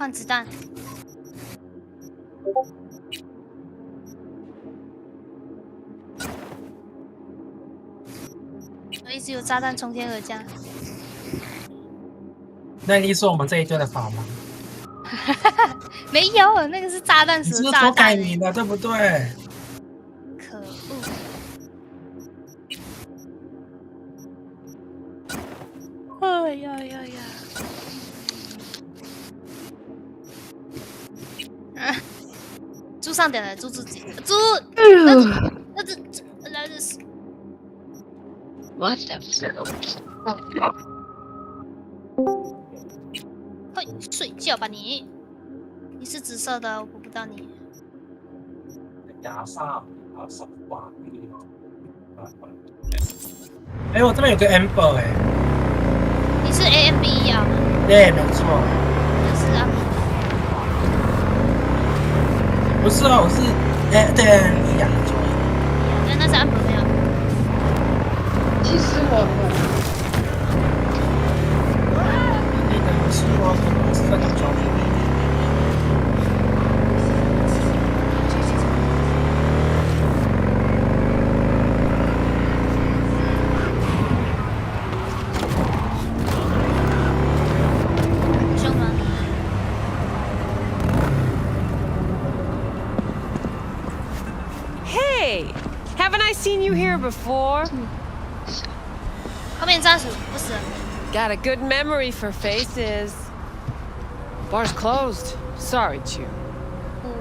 换子弹。一直有炸弹从天而降。那一定是我们这一队的法吗？没有，那个是炸弹时的炸弹。你是改名的，对不对？可恶！哎呀呀呀！猪上点了，猪自己，猪，那这What the 嘿，睡觉吧你！你是紫色的，我捕不到你。牙上挂。哎，我这边有个 Amber 哎。你是 AMB 啊？对，没错。那是啊。不是啊，我是对一样的错。那是 Amber 没有。其实我你的是我的3个角。凶吗？ Hey, haven't I seen you here before? 后面战术不死。 Got a good memory for faces. Bar's closed. Sorry, Chu. 5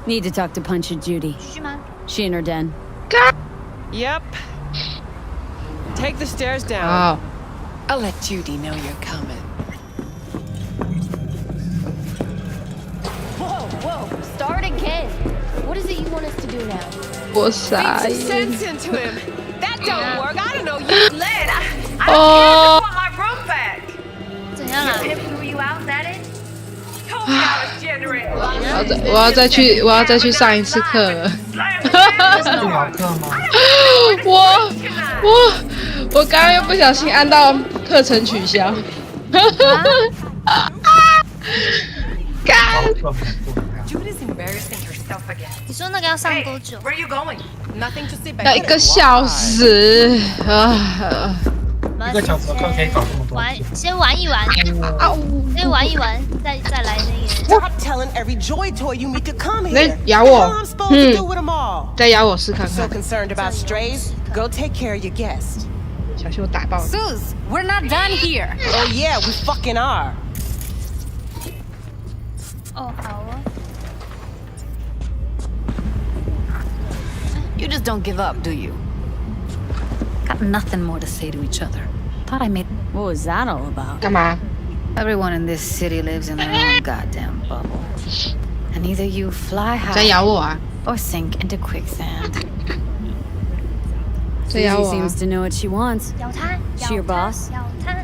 Need to talk to Punch Judy. 继续吗？ She in her den. Yep. Take the stairs down. Oh. I'll let Judy know you're coming. Whoa, whoa, start again. What is it you want us to do now? 我 Beat 傻 some 眼。 sense into him. That don't work. I don't know. You led. I Oh. want my room back. 怎样了？ threw you out, that is? Told you I was genuine. 我要再去上一次课了。电脑课吗？我刚刚又不小心按到课程取消。干！ Judy's embarrassing herself again. 你说那个要上多久？ Where are you going? Nothing to say 要 back. 1个小时啊！ 1个小时的课可以搞这么多。先玩一玩，先玩一玩，再来那个。 Stop telling every joy toy you meet to come 在 here. 咬 What 我 am I supposed to do with them all? 再咬我试看 So 看， concerned about strays? Go take care of your guest. 小心我打爆你！ Suze, we're not done here. Oh yeah, we fucking are. 哦，好哦。 You just don't give up, do you? Got nothing more to say to each other. Thought I made. What was that all about? 干嘛？ Everyone in this city lives in their own goddamn bubble. And either you fly 在 high 咬我啊！ or sink into quicksand. 在咬 Susie 我啊 seems！to know what she wants. 咬他， She your 咬他 boss? 咬他。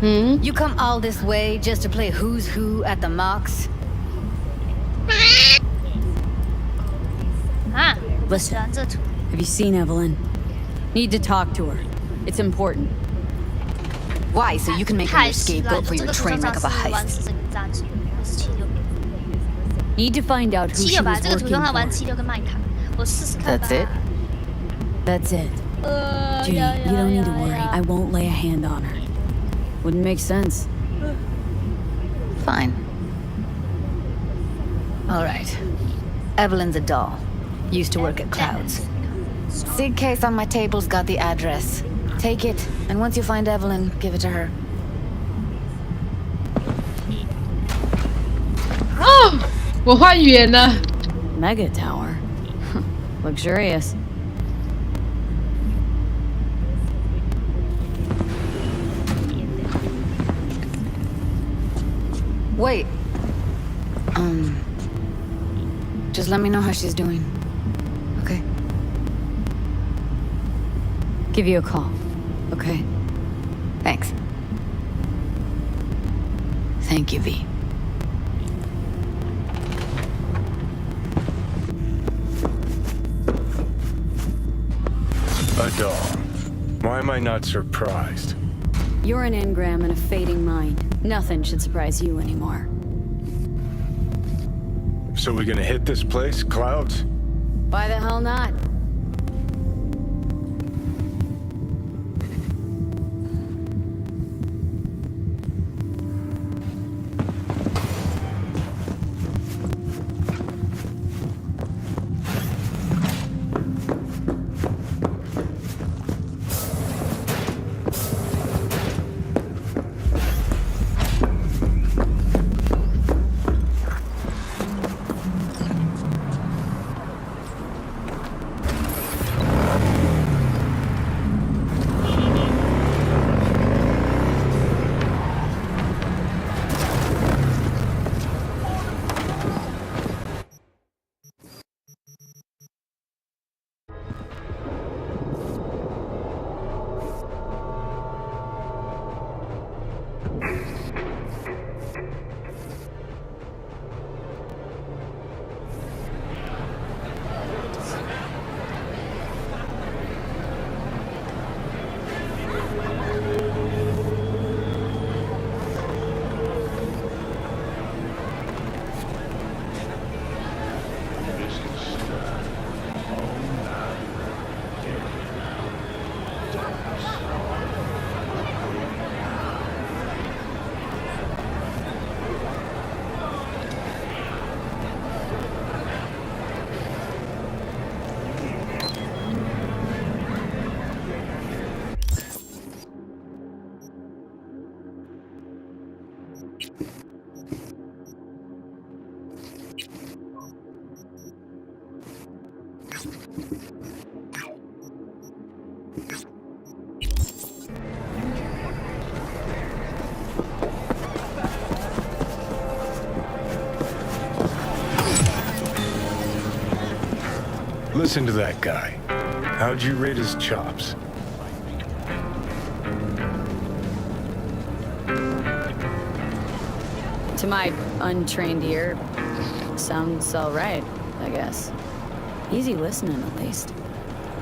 嗯， You come all this way just to play who's who at the mocks? 啊，不 Listen 喜欢这图。 Have you seen Evelyn? Need to talk to her. It's important. Why? So you can make her 太 your 奇怪了， scapegoat for 这 your 个图 train 上 wreck 是 of a 玩 heist. 是这个战术，不是76。 Need to find out who she 76吧， was 这个图 working 上他玩 for. 76跟麦卡，我试试看吧。 That's it? That's it. Judy, 呀 you don't need to worry. 呀 I won't lay a hand on her. Wouldn't make sense. Fine. All right. Evelyn's a doll. Used to work at Clouds. Sig case on my table's got the address. Take it, and once you find Evelyn, give it to her. 哦，我换语言了。 Mega tower. Luxurious. Wait. Just let me know how she's doing. Okay? Give you a call. Okay. Thanks. Thank you, V. A doll. Why am I not surprised? You're an engram and a fading mind. Nothing should surprise you anymore. So we gonna hit this place, Clouds? Why the hell not? Listen to that guy. How'd you rate his chops? To my untrained ear, sounds alright, I guess. Easy listening, at least.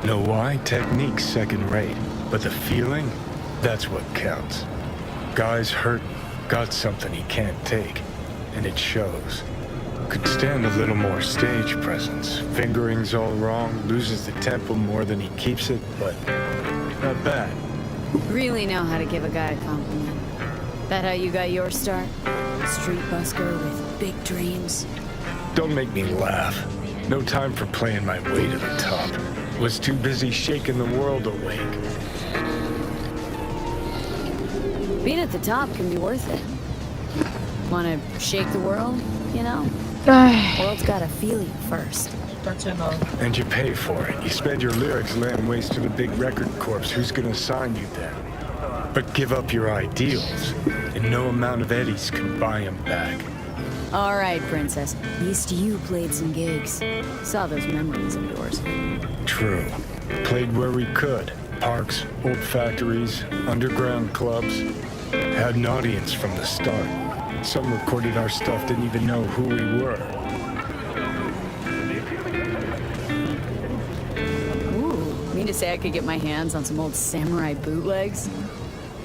Know why? Technique's second rate. But the feeling? That's what counts. Guy's hurt, got something he can't take. And it shows. Could stand a little more stage presence. Fingering's all wrong, loses the tempo more than he keeps it, but not bad. Really know how to give a guy a compliment. That how you got your start? Street busker with big dreams? Don't make me laugh. No time for playing my way to the top. Was too busy shaking the world awake. Being at the top can be worth it. Wanna shake the world, you know? World's gotta feel you first. And you pay for it. You spend your lyrics laying waste to the big record corps. Who's gonna sign you then? But give up your ideals, and no amount of eddies can buy them back. Alright, princess. At least you played some gigs. Saw those memories of yours. True. Played where we could. Parks, old factories, underground clubs. Had an audience from the start. Some recorded our stuff, didn't even know who we were. Ooh, mean to say I could get my hands on some old samurai bootlegs?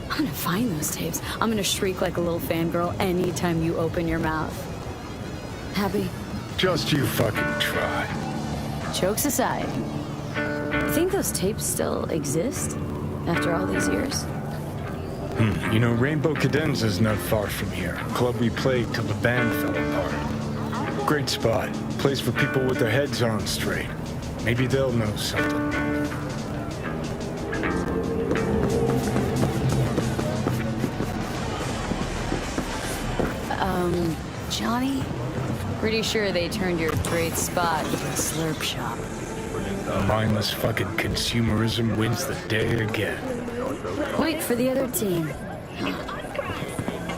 I'm gonna find those tapes. I'm gonna shriek like a little fangirl anytime you open your mouth. Happy? Just you fucking try. Jokes aside, you think those tapes still exist after all these years? You know, Rainbow Cadenza's not far from here. Club we played till the band fell apart. Great spot. Place for people with their heads on straight. Maybe they'll know something. Johnny? Pretty sure they turned your great spot into a slurp shop. Mindless fucking consumerism wins the day again. Point for the other team.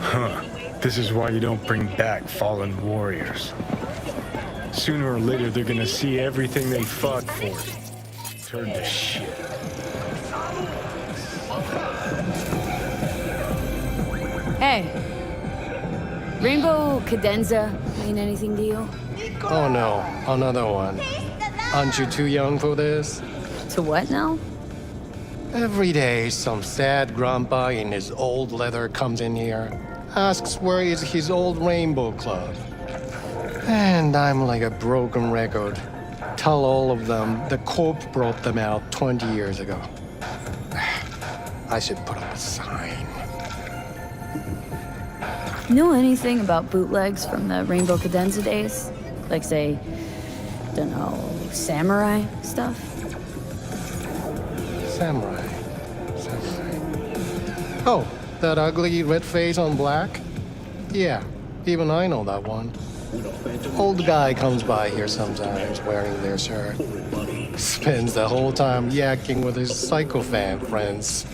Huh. This is why you don't bring back fallen warriors. Sooner or later, they're gonna see everything they fought for turn to shit. Hey. Rainbow Cadenza mean anything to you? Oh no, another one. Aren't you too young for this? To what now? Every day, some sad grandpa in his old leather comes in here. asks where is his old Rainbow Club. And I'm like a broken record. Tell all of them the Corp brought them out 20 years ago. I should put up a sign. Know anything about bootlegs from the Rainbow Cadenza days? Like, say, don't know, samurai stuff? Samurai. Oh, that ugly red face on black? Yeah, even I know that one. Old guy comes by here sometimes wearing their shirt. Spends the whole time yakking with his psychofan friends.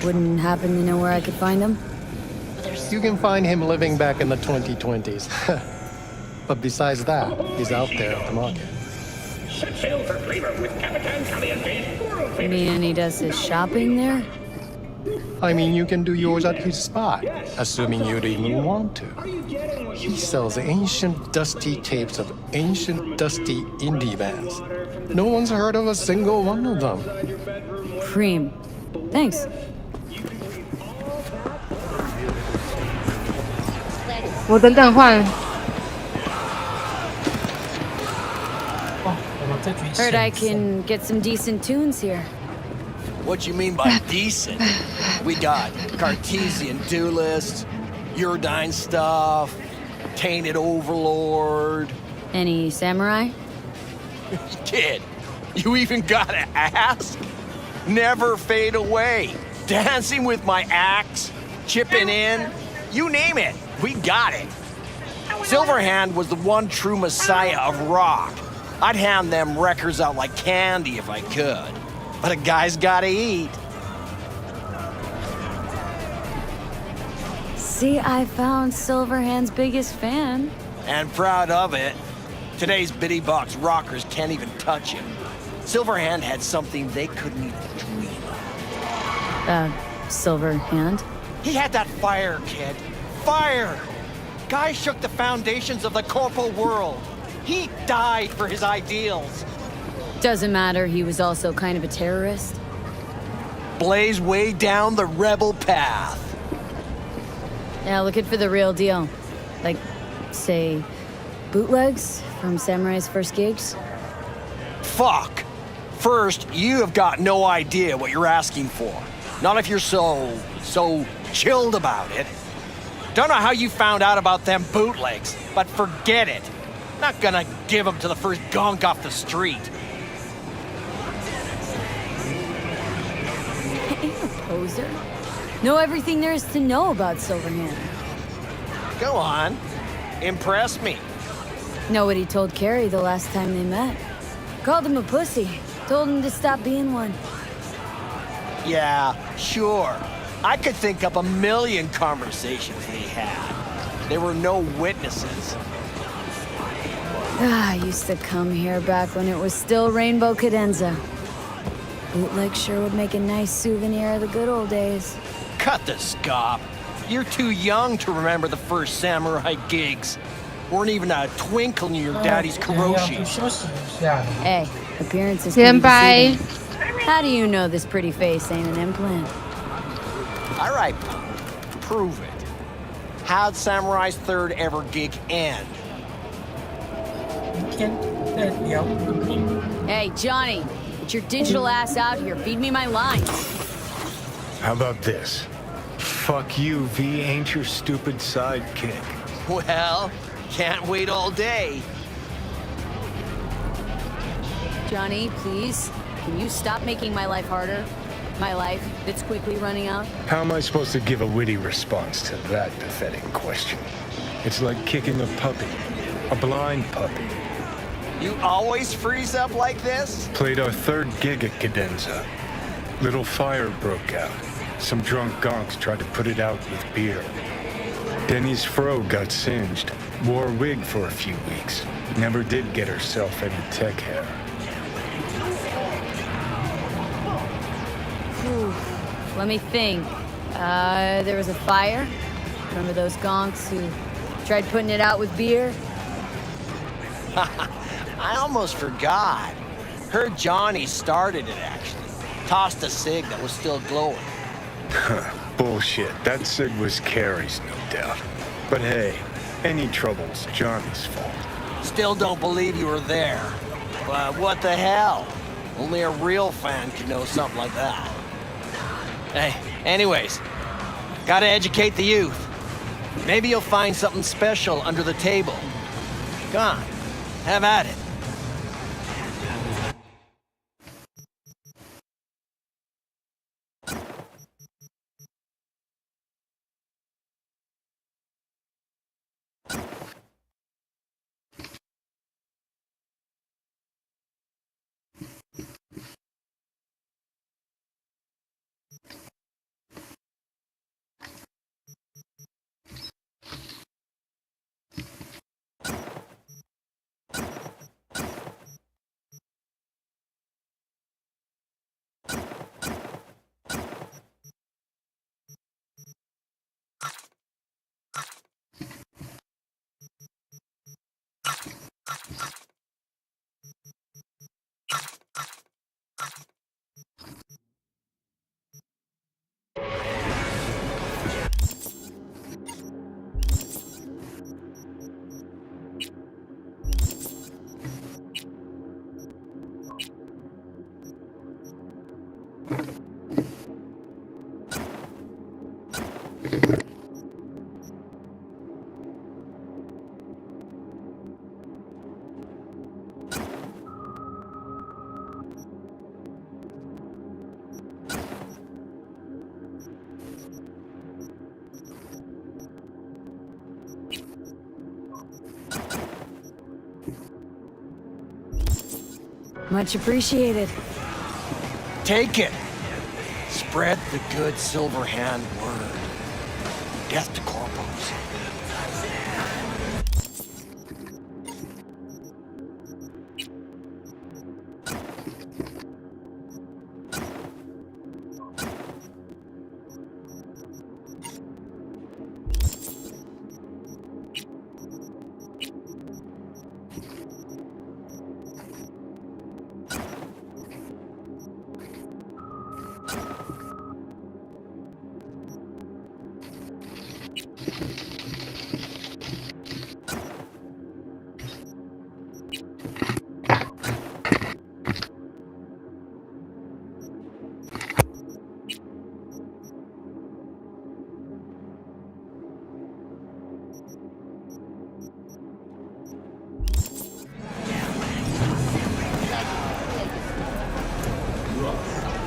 Wouldn't happen to know where I could find him? You can find him living back in the 2020s. But besides that, he's out there at the market. You mean he does his shopping there? I mean, you can do yours at his spot, assuming you'd even want to. He sells ancient, dusty tapes of ancient, dusty indie bands. No one's heard of a single one of them. Cream. Thanks. 我等等换。哦，我们这局 Heard I can get some decent tunes here. What you mean by decent? We got Cartesian Duelist, Uridine stuff, Tainted Overlord. Any samurai? Kid, you even gotta ask? Never fade away. Dancing with my axe, chipping in, you name it, we got it. Silverhand was the one true messiah of rock. I'd hand them records out like candy if I could. But a guy's gotta eat. See, I found Silverhand's biggest fan. And proud of it. Today's bitty box rockers can't even touch him. Silverhand had something they couldn't even dream of. Silverhand? He had that fire, kid. Fire! Guy shook the foundations of the corporal world. He died for his ideals. Doesn't matter, he was also kind of a terrorist. Blaze way down the rebel path. Yeah, looking for the real deal. Like, say, bootlegs from Samurai's first gigs? Fuck. First, you have got no idea what you're asking for. Not if you're so chilled about it. Don't know how you found out about them bootlegs, but forget it. Not gonna give them to the first gonk off the street. Ain't a poser. Know everything there is to know about Silverhand. Go on. Impress me. Know what he told Carrie the last time they met. Called him a pussy. Told him to stop being one. Yeah, sure. I could think up a million conversations they had. There were no witnesses. I used to come here back when it was still Rainbow Cadenza. Bootleg sure would make a nice souvenir of the good old days. Cut the scop. You're too young to remember the first samurai gigs. Weren't even a twinkle in your daddy's 要 karoshi. 休息一下。 Hey, appearances Stand can be by. deceiving. How do you know this pretty face ain't an implant? All right, punk. Prove it. How'd Samurai's third ever gig end? 明天再聊。 Hey, Johnny, get your digital ass out here. Feed me my lines. How about this? Fuck you, V ain't your stupid sidekick. Well, can't wait all day. Johnny, please, can you stop making my life harder? My life that's quickly running out? How am I supposed to give a witty response to that pathetic question? It's like kicking a puppy. A blind puppy. You always freeze up like this? Played our third gig at Cadenza. Little fire broke out. Some drunk gonks tried to put it out with beer. Denny's fro got singed. Wore a wig for a few weeks. Never did get herself any tech hair. Whew. Let me think. There was a fire. Remember those gonks who tried putting it out with beer? I almost forgot. Heard Johnny started it, actually. Tossed a cig that was still glowing. Bullshit. That Sig was Carrie's, no doubt. But hey, any trouble's Johnny's fault. Still don't believe you were there. But what the hell? Only a real fan could know something like that. Hey, anyways, gotta educate the youth. Maybe you'll find something special under the table. Come on, have at it. Much appreciated. Take it. Spread the good silver hand word. Death to corpos.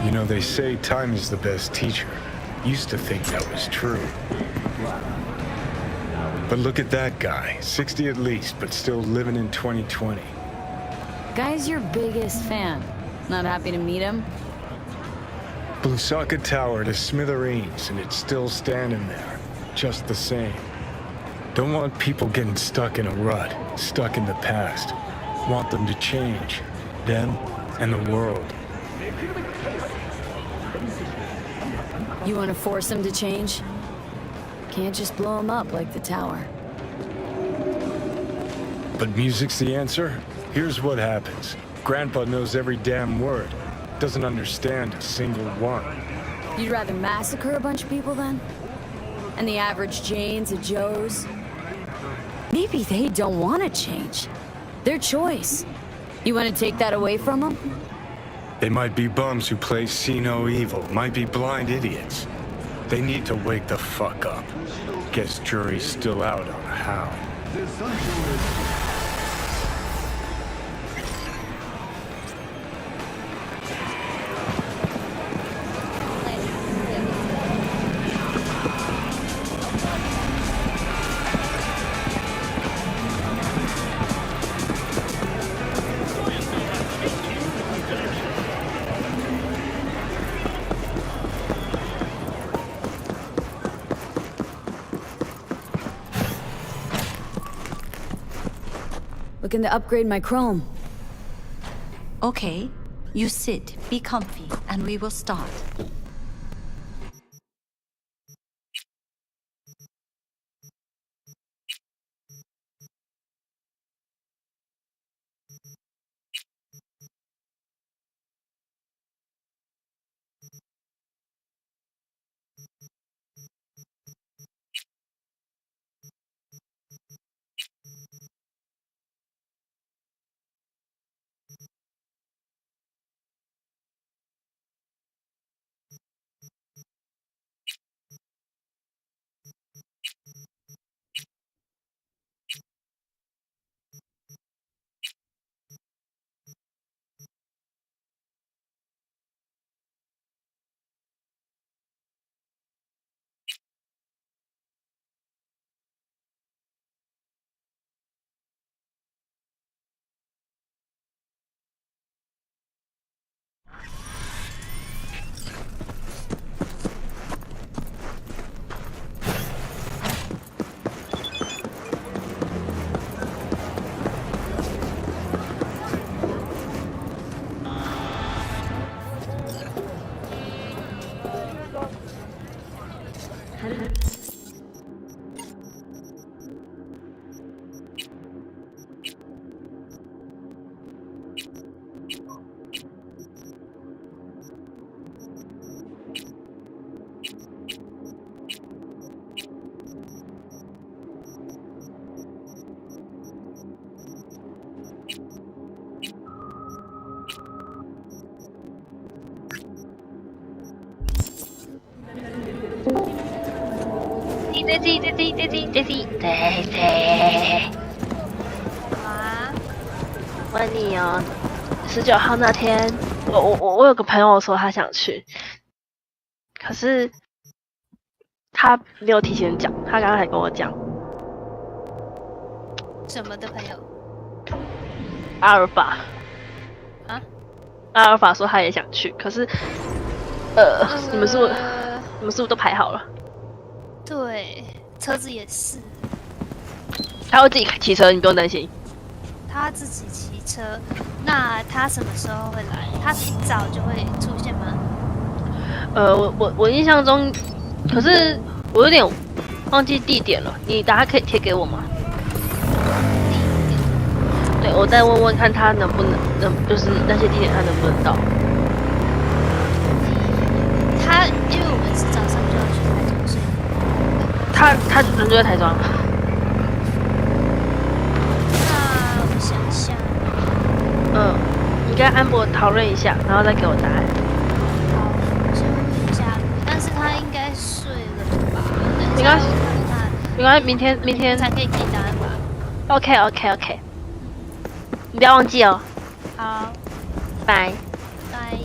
You know, they say time is the best teacher. Used to think that was true. But look at that guy, 60 at least, but still living in 2020. Guy's your biggest fan. Not happy to meet him? Blusaka Tower to smithereens, and it's still standing there, just the same. Don't want people getting stuck in a rut, stuck in the past. Want them to change, them and the world. You want to force him to change? Can't just blow him up like the tower. But music's the answer? Here's what happens. Grandpa knows every damn word. Doesn't understand a single one. You'd rather massacre a bunch of people then? And the average Janes and Joes? Maybe they don't want to change. Their choice. You want to take that away from them? They might be bums who play see no evil, might be blind idiots. They need to wake the fuck up. Guess jury's still out on how. Looking to upgrade my chrome. Okay, you sit, be comfy, and we will start. 啊，问你哦，19号那天，我有个朋友说他想去，可是他没有提前讲，他刚刚才跟我讲。什么的朋友？阿尔法。啊？阿尔法说他也想去，可是，你们是不是都排好了？对，车子也是。他会自己骑车，你不用担心。他自己骑车，那他什么时候会来？他提早就会出现吗？我印象中，可是我有点忘记地点了，你等下可以贴给我吗？对，我再问问看他能不能，就是那些地点他能不能到。他因为我们是早上就要去台中，所以他人就在台中。那我想想，你跟安博讨论一下，然后再给我答案。好，我先问一下，但是他应该睡了吧？没关系，没关系，明天才可以给答案吧 ？OK， 你不要忘记哦。好，拜拜。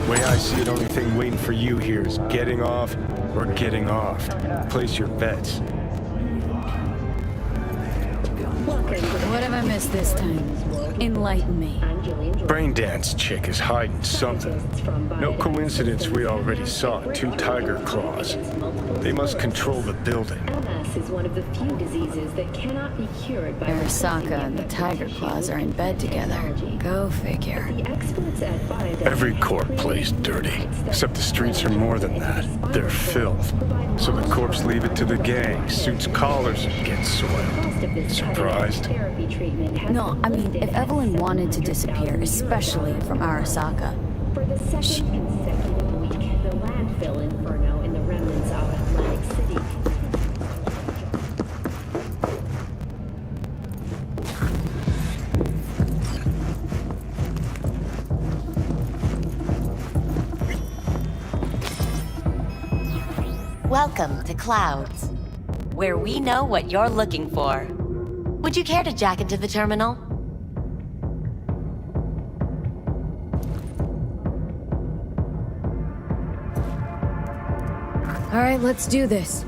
Way I see it, only thing waiting for you here is getting off or getting off. Place your bets. What have I missed this time? Enlighten me. Braindance chick is hiding something. No coincidence we already saw 2 tiger claws. They must control the building. MS is one of the few diseases that cannot be cured by Arasaka and the tiger claws are in bed together. Go figure. the experts at Biodynamics. Every corp plays dirty, except the streets are more than that. They're filth. So the corps leave it to the gang, suits collars, and get soiled. Surprised? No, I mean, if Evelyn wanted to disappear, especially from Arasaka, For the second consecutive week, the landfill inferno in the remnants of Atlantic City. Welcome to Clouds, where we know what you're looking for. Would you care to jack into the terminal? all right, let's do this.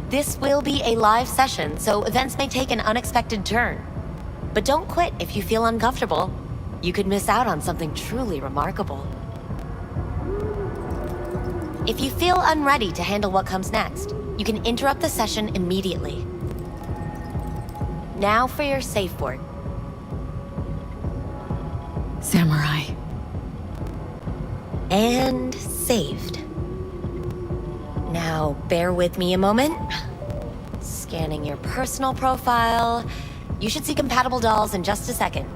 This will be a live session, so events may take an unexpected turn. But don't quit if you feel uncomfortable. You could miss out on something truly remarkable. If you feel unready to handle what comes next, you can interrupt the session immediately. Now for your safe word. Samurai. And saved. Now, bear with me a moment. Scanning your personal profile. You should see compatible dolls in just a second.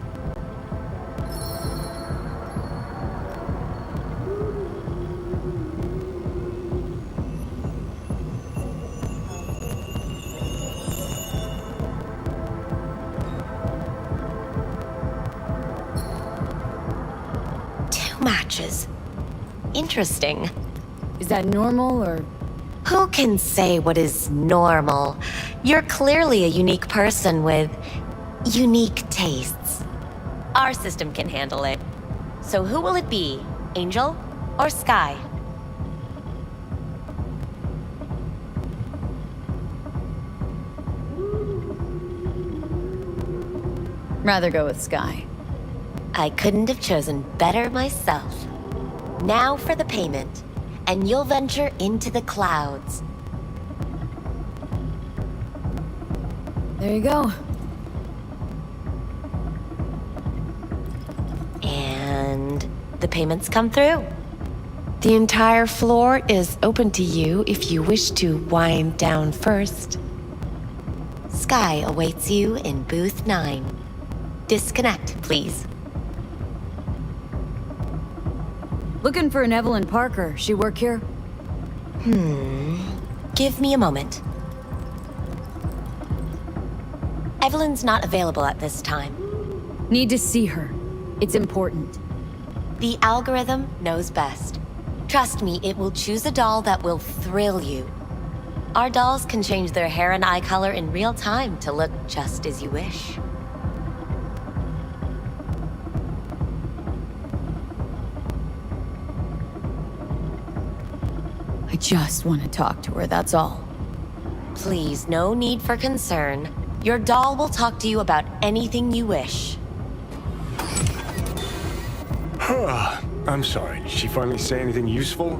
Matches. Interesting. Is that normal, or? Who can say what is normal? You're clearly a unique person with unique tastes. Our system can handle it. So who will it be? Angel or Sky? Rather go with Sky. I couldn't have chosen better myself. Now for the payment, and you'll venture into the clouds. There you go. And the payments come through. The entire floor is open to you if you wish to wind down first. Sky awaits you in booth 9. Disconnect, please. Looking for an Evelyn Parker. She work here? Give me a moment. Evelyn's not available at this time. Need to see her. It's important. The algorithm knows best. Trust me, it will choose a doll that will thrill you. Our dolls can change their hair and eye color in real time to look just as you wish. I just want to talk to her, that's all. Please, no need for concern. Your doll will talk to you about anything you wish. I'm sorry, did she finally say anything useful?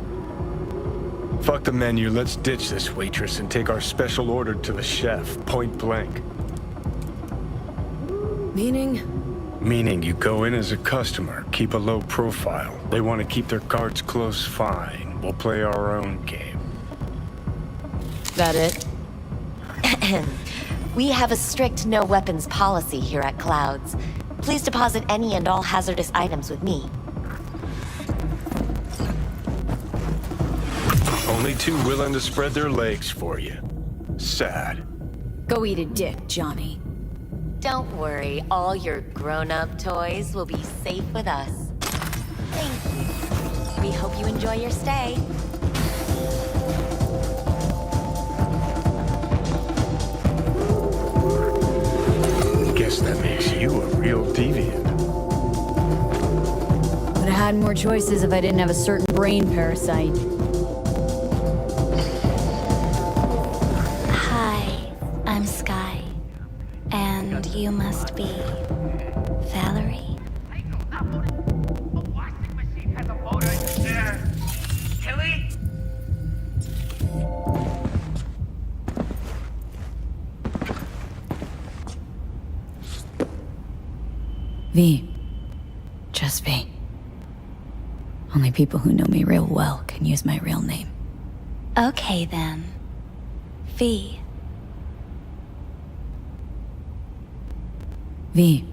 Fuck the menu, let's ditch this waitress and take our special order to the chef, point blank. Meaning? Meaning you go in as a customer, keep a low profile. They want to keep their cards close, fine. We'll play our own game. That it? We have a strict no weapons policy here at Clouds. Please deposit any and all hazardous items with me. Only too willing to spread their legs for you. Sad. Go eat a dick, Johnny. Don't worry, all your grown-up toys will be safe with us. Thank you. We hope you enjoy your stay. Guess that makes you a real deviant. Would have had more choices if I didn't have a certain brain parasite. Hi, I'm Sky. And you must be Valerie? V. Just V. Only people who know me real well can use my real name. Okay then. V. V.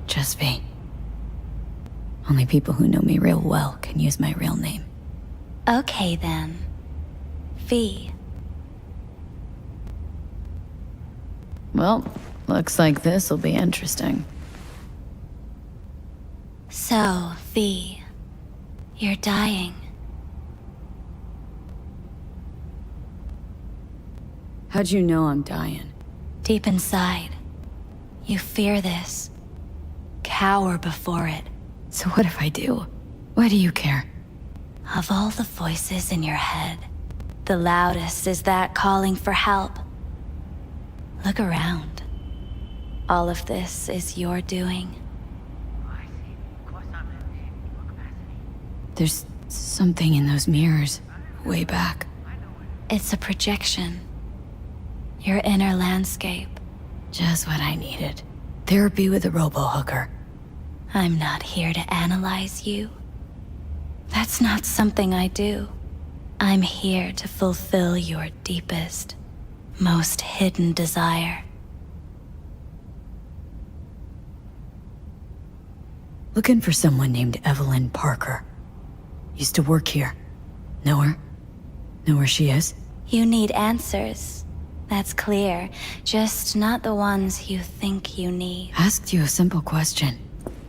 Just V. Only people who know me real well can use my real name. Okay then. V. Well, looks like this'll be interesting. So, V. You're dying. How'd you know I'm dying? Deep inside. You fear this. Cower before it. So what if I do? Why do you care? Of all the voices in your head, the loudest is that calling for help. Look around. All of this is your doing. There's something in those mirrors, way back. It's a projection. Your inner landscape. Just what I needed. Therapy with a robo-hooker. I'm not here to analyze you. That's not something I do. I'm here to fulfill your deepest, most hidden desire. Looking for someone named Evelyn Parker. Used to work here. Know her? Know where she is? You need answers. That's clear. Just not the ones you think you need. Asked you a simple question.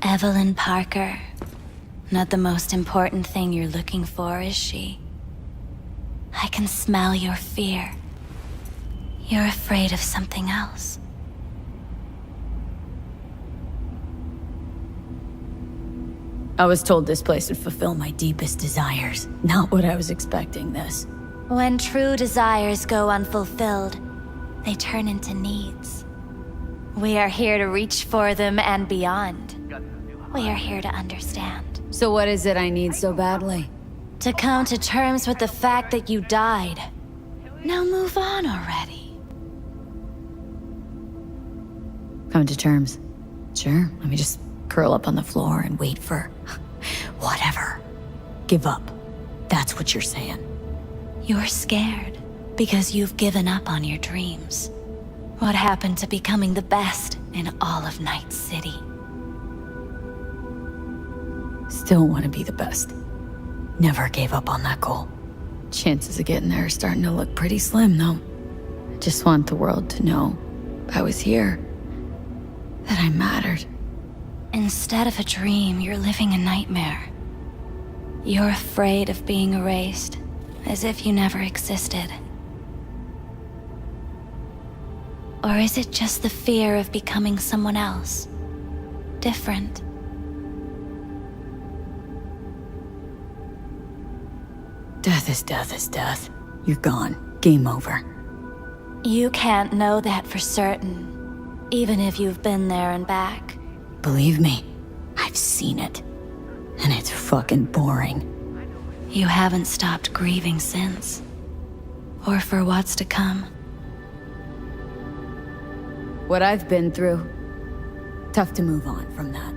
Evelyn Parker. Not the most important thing you're looking for, is she? I can smell your fear. You're afraid of something else. I was told this place would fulfill my deepest desires. Not what I was expecting this. When true desires go unfulfilled, they turn into needs. We are here to reach for them and beyond. We are here to understand. So what is it I need so badly? To come to terms with the fact that you died. Now move on already. Come to terms. Sure, let me just curl up on the floor and wait for... whatever. Give up. That's what you're saying. You're scared because you've given up on your dreams. What happened to becoming the best in all of Night City? Still want to be the best. Never gave up on that goal. Chances of getting there are starting to look pretty slim, though. I just want the world to know I was here. That I mattered. Instead of a dream, you're living a nightmare. You're afraid of being erased, as if you never existed. Or is it just the fear of becoming someone else? Different? Death is death is death. You're gone. Game over. You can't know that for certain, even if you've been there and back. Believe me, I've seen it. And it's fucking boring. You haven't stopped grieving since. Or for what's to come. What I've been through, tough to move on from that.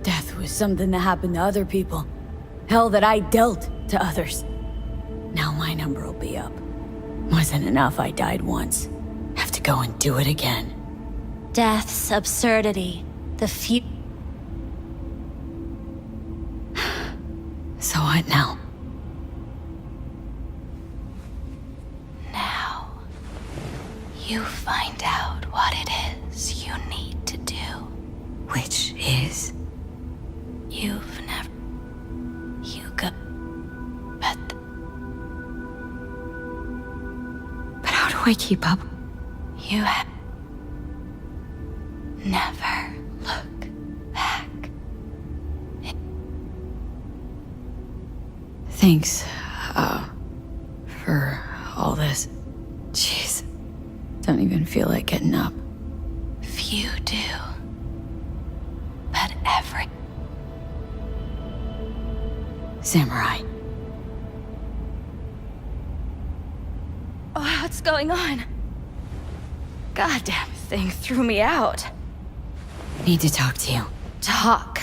Death was something that happened to other people. Hell that I dealt to others. Now my number will be up. Wasn't enough I died once. Have to go and do it again. Death's absurdity, The few. So what now? Now, you find out what it is you need to do. Which is? You've never. You got. But. But how do I keep up? You have. Never look back. Thanks, for all this. Jeez. Don't even feel like getting up. Few do. But every. Samurai. Oh, what's going on? Goddamn thing threw me out. Need to talk to you. Talk?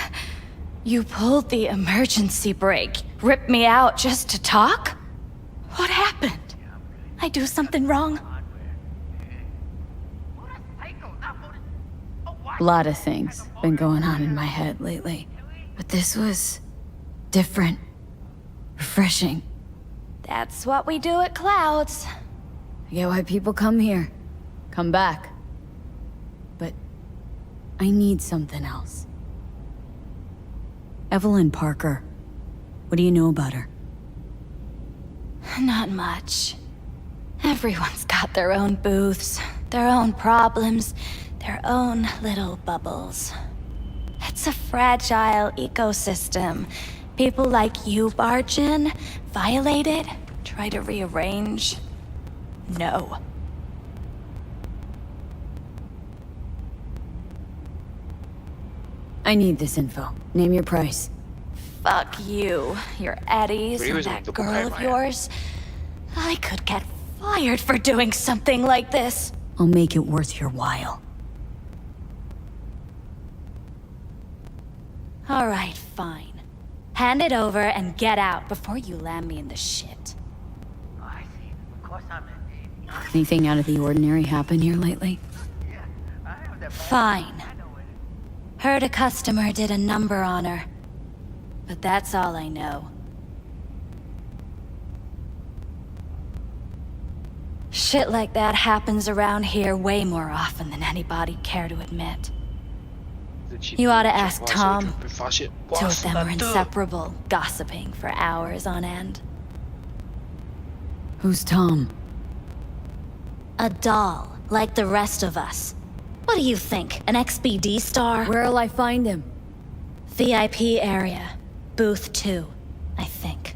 You pulled the emergency brake, ripped me out just to talk? What happened? I do something wrong? A lot of things been going on in my head lately. But this was different. Refreshing. That's what we do at Clouds. I get why people come here. Come back. But I need something else. Evelyn Parker. What do you know about her? Not much. Everyone's got their own booths, their own problems, their own little bubbles. It's a fragile ecosystem. People like you barge in, violate it, try to rearrange. No. I need this info. Name your price. Fuck you, your Eddies, and that girl of yours. I could get fired for doing something like this. I'll make it worth your while. All right, fine. Hand it over and get out before you land me in the shit. Anything out of the ordinary happen here lately? Fine. Heard a customer did a number on her. But that's all I know. Shit like that happens around here way more often than anybody'd care to admit. You ought to ask Tom. Two of them were inseparable, gossiping for hours on end. Who's Tom? A doll, like the rest of us. What do you think, an XBD star? Where'll I find him? VIP area. Booth 2, I think.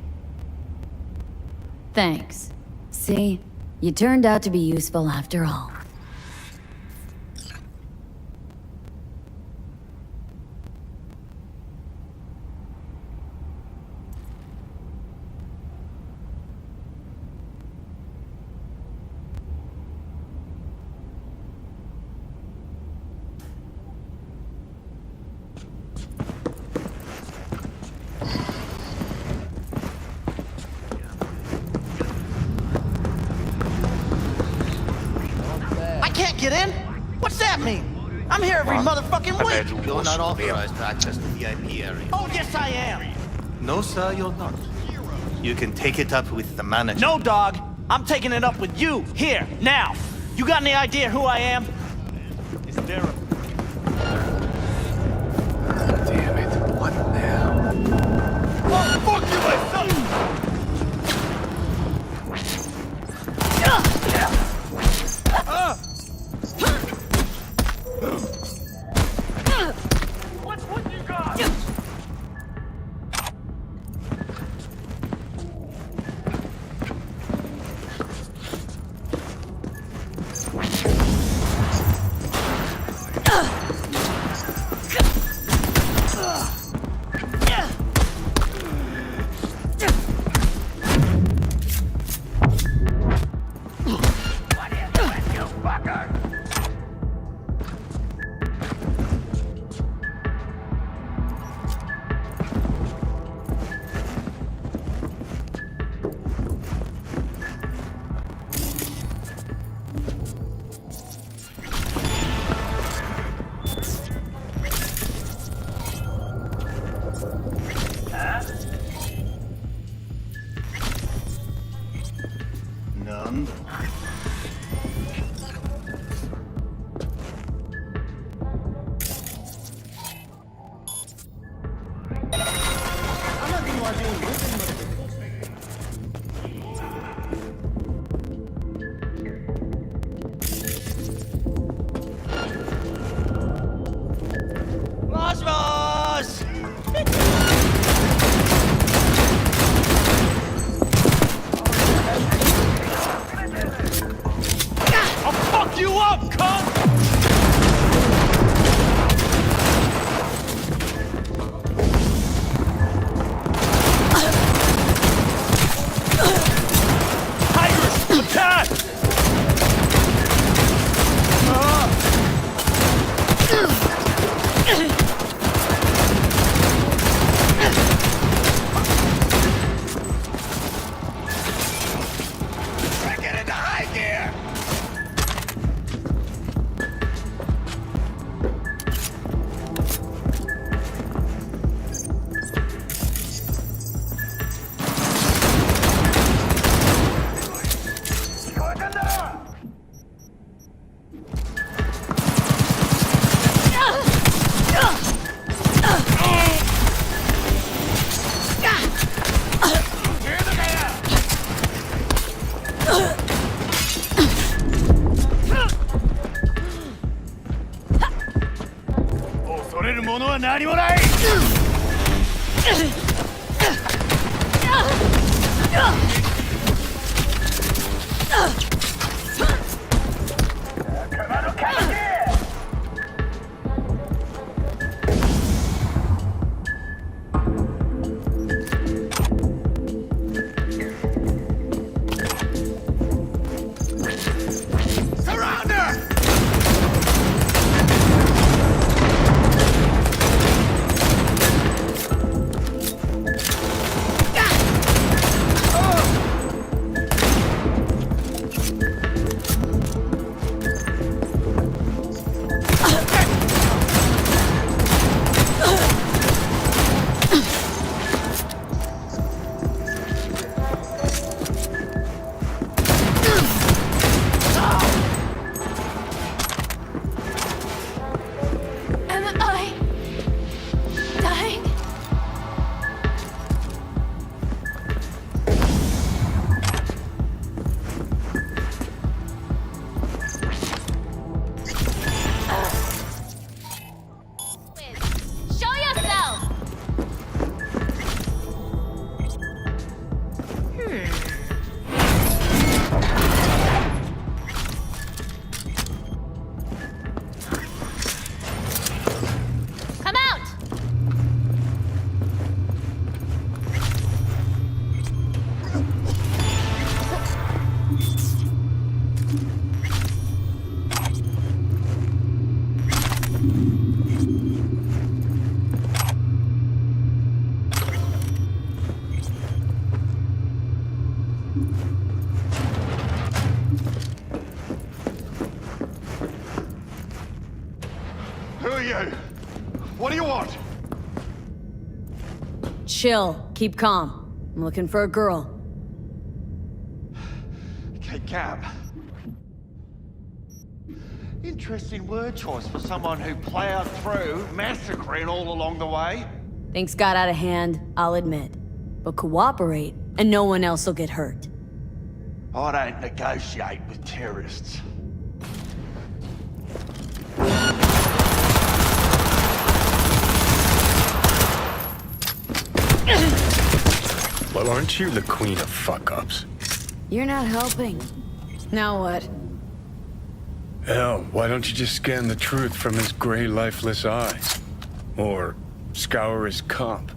Thanks. See? You turned out to be useful after all. Can't get in? What's that mean? I'm here every motherfucking week. You're not authorized to access the VIP area. Oh, yes I am. No, sir, you're not. You can take it up with the manager. No, dog. I'm taking it up with you, here, now. You got any idea who I am? Is there a... Damn it, what now? Oh, fuck you, my son! What you got? None. What do you want? Chill. Keep calm. I'm looking for a girl. Okay, Cap. Interesting word choice for someone who plowed through, massacring all along the way. Things got out of hand, I'll admit. But cooperate, and no one else will get hurt. I don't negotiate with terrorists. Well, aren't you the queen of fuck-ups? You're not helping. Now what? Hell, why don't you just scan the truth from his gray, lifeless eyes? Or scour his comp?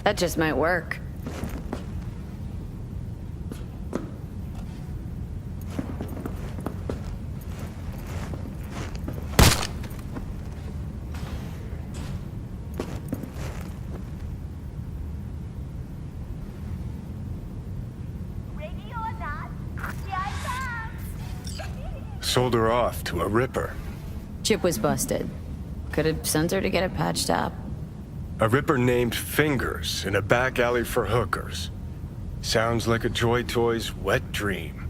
That just might work. Sold her off to a ripper. Chip was busted. Could have sent her to get it patched up. A ripper named Fingers in a back alley for hookers. Sounds like a Joy Toy's wet dream.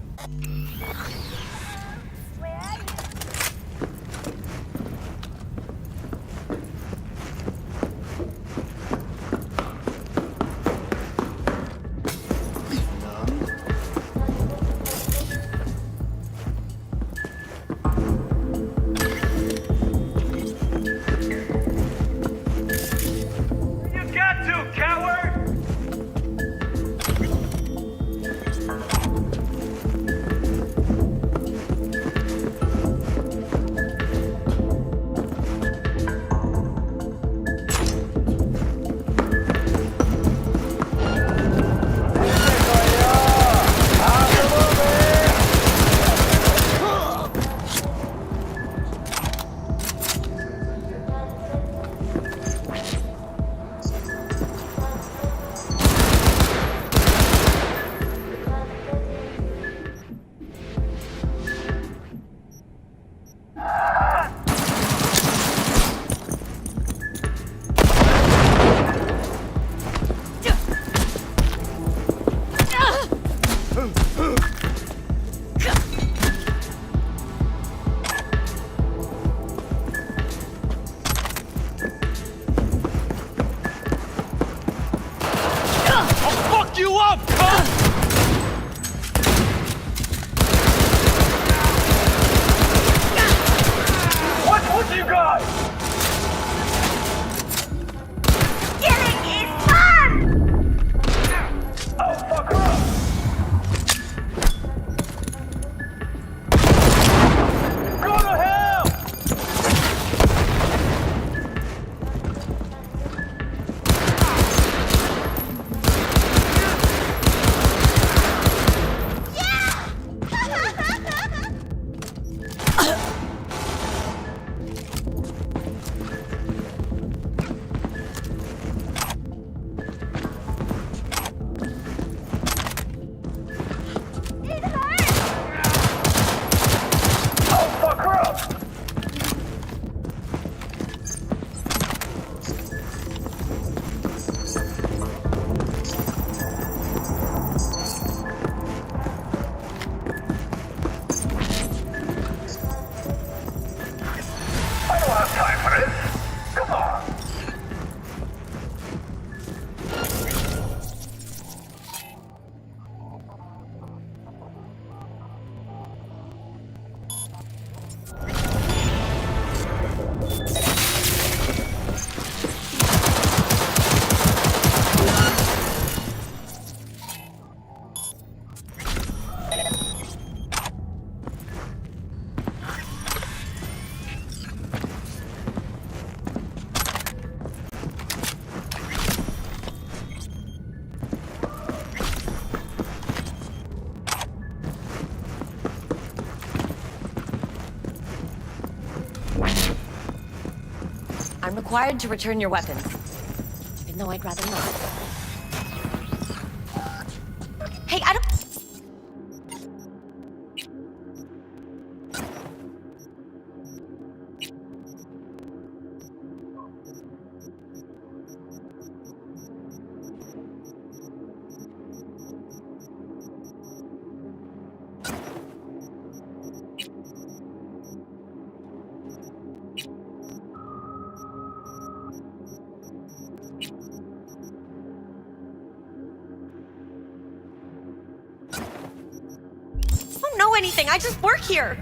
I'm required to return your weapons, even though I'd rather not. Hey, I don't... know anything. I just work here.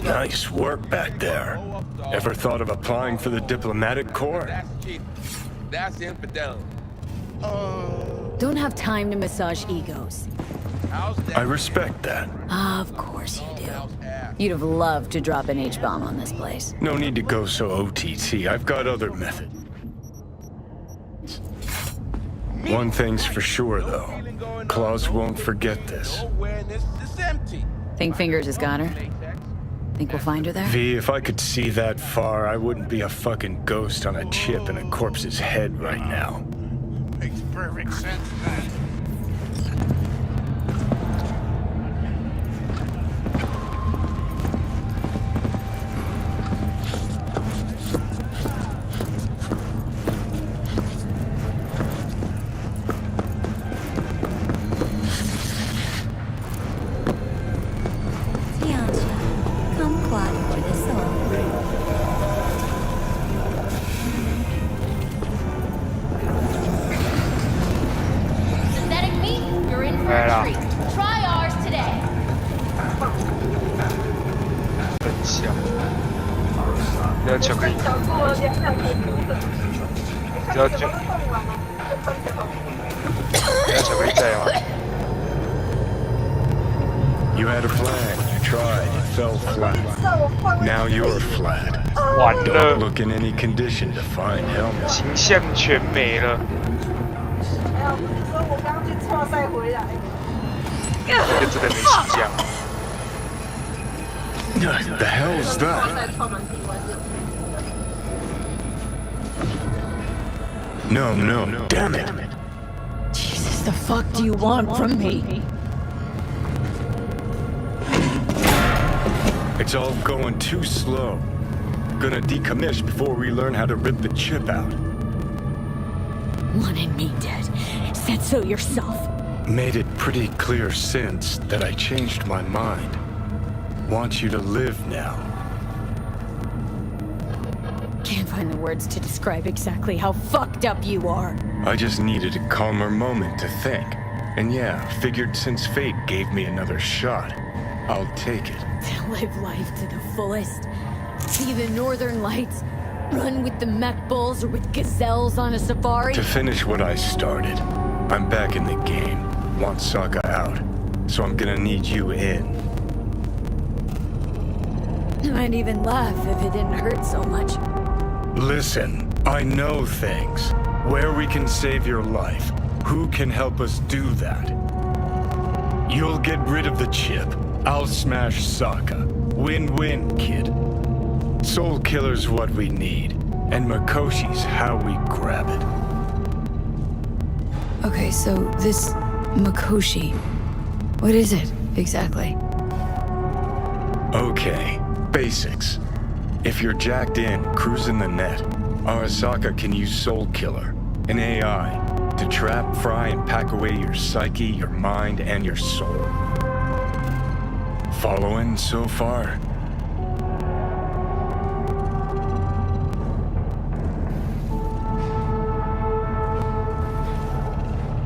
Nice work back there. Ever thought of applying for the diplomatic corps? That's infidel. Don't have time to massage egos. I respect that. Of course you do. You'd have loved to drop an H-bomb on this place. No need to go so OTT. I've got other methods. One thing's for sure, though. Claus won't forget this. Think Fingers has got her? Think we'll find her there? V, if I could see that far, I wouldn't be a fucking ghost on a chip in a corpse's head right now. Makes perfect sense, man. You had a plan, you tried, it fell flat. Now you're flat. Don't look in any condition to find helmet. 形象全没了。这个真的没形象。The hell's that? No, damn it. Jesus, the fuck do you want from me? It's all going too slow. Gonna decommission before we learn how to rip the chip out. Wanted me dead. Said so yourself. Made it pretty clear since that I changed my mind. Want you to live now. Can't find the words to describe exactly how fucked up you are. I just needed a calmer moment to think. And yeah, figured since fate gave me another shot, I'll take it. To live life to the fullest. See the northern lights. Run with the mech bulls or with gazelles on a safari. To finish what I started, I'm back in the game. Want Sokka out, so I'm gonna need you in. I might even laugh if it didn't hurt so much. Listen, I know things. Where we can save your life. Who can help us do that? You'll get rid of the chip. I'll smash Sokka. Win-win, kid. Soul Killer's what we need, and Makoshi's how we grab it. Okay, so this Makoshi, what is it exactly? Okay, basics. If you're jacked in, cruising the net, Arasaka can use Soul Killer, an AI, to trap, fry, and pack away your psyche, your mind, and your soul. Following so far?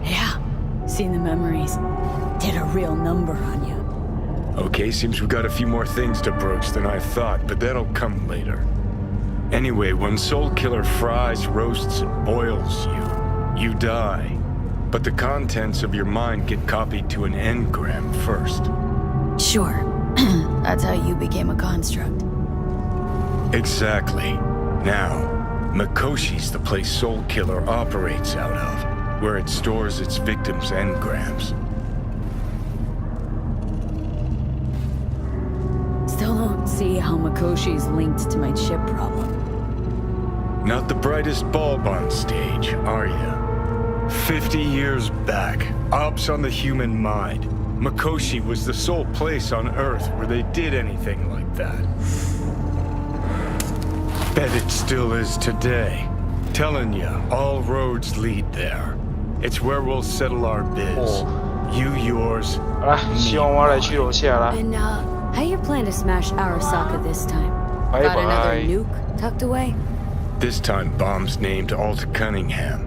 Yeah, seen the memories. Did a real number on you. Okay, seems we've got a few more things to broach than I thought, but that'll come later. Anyway, when Soul Killer fries, roasts, and boils you, you die. But the contents of your mind get copied to an engram first. Sure. That's how you became a construct. Exactly. Now, Makoshi's the place Soul Killer operates out of, where it stores its victims' engrams. Still don't see how Makoshi's linked to my chip problem. Not the brightest bulb on stage, are you? 50 years back, ops on the human mind. Makoshi was the sole place on Earth where they did anything like that. Bet it still is today. Telling you, all roads lead there. It's where we'll settle our biz. You yours, me And how you plan to smash Arasaka this time? Got another nuke tucked away? This time bomb's named Alt Cunningham.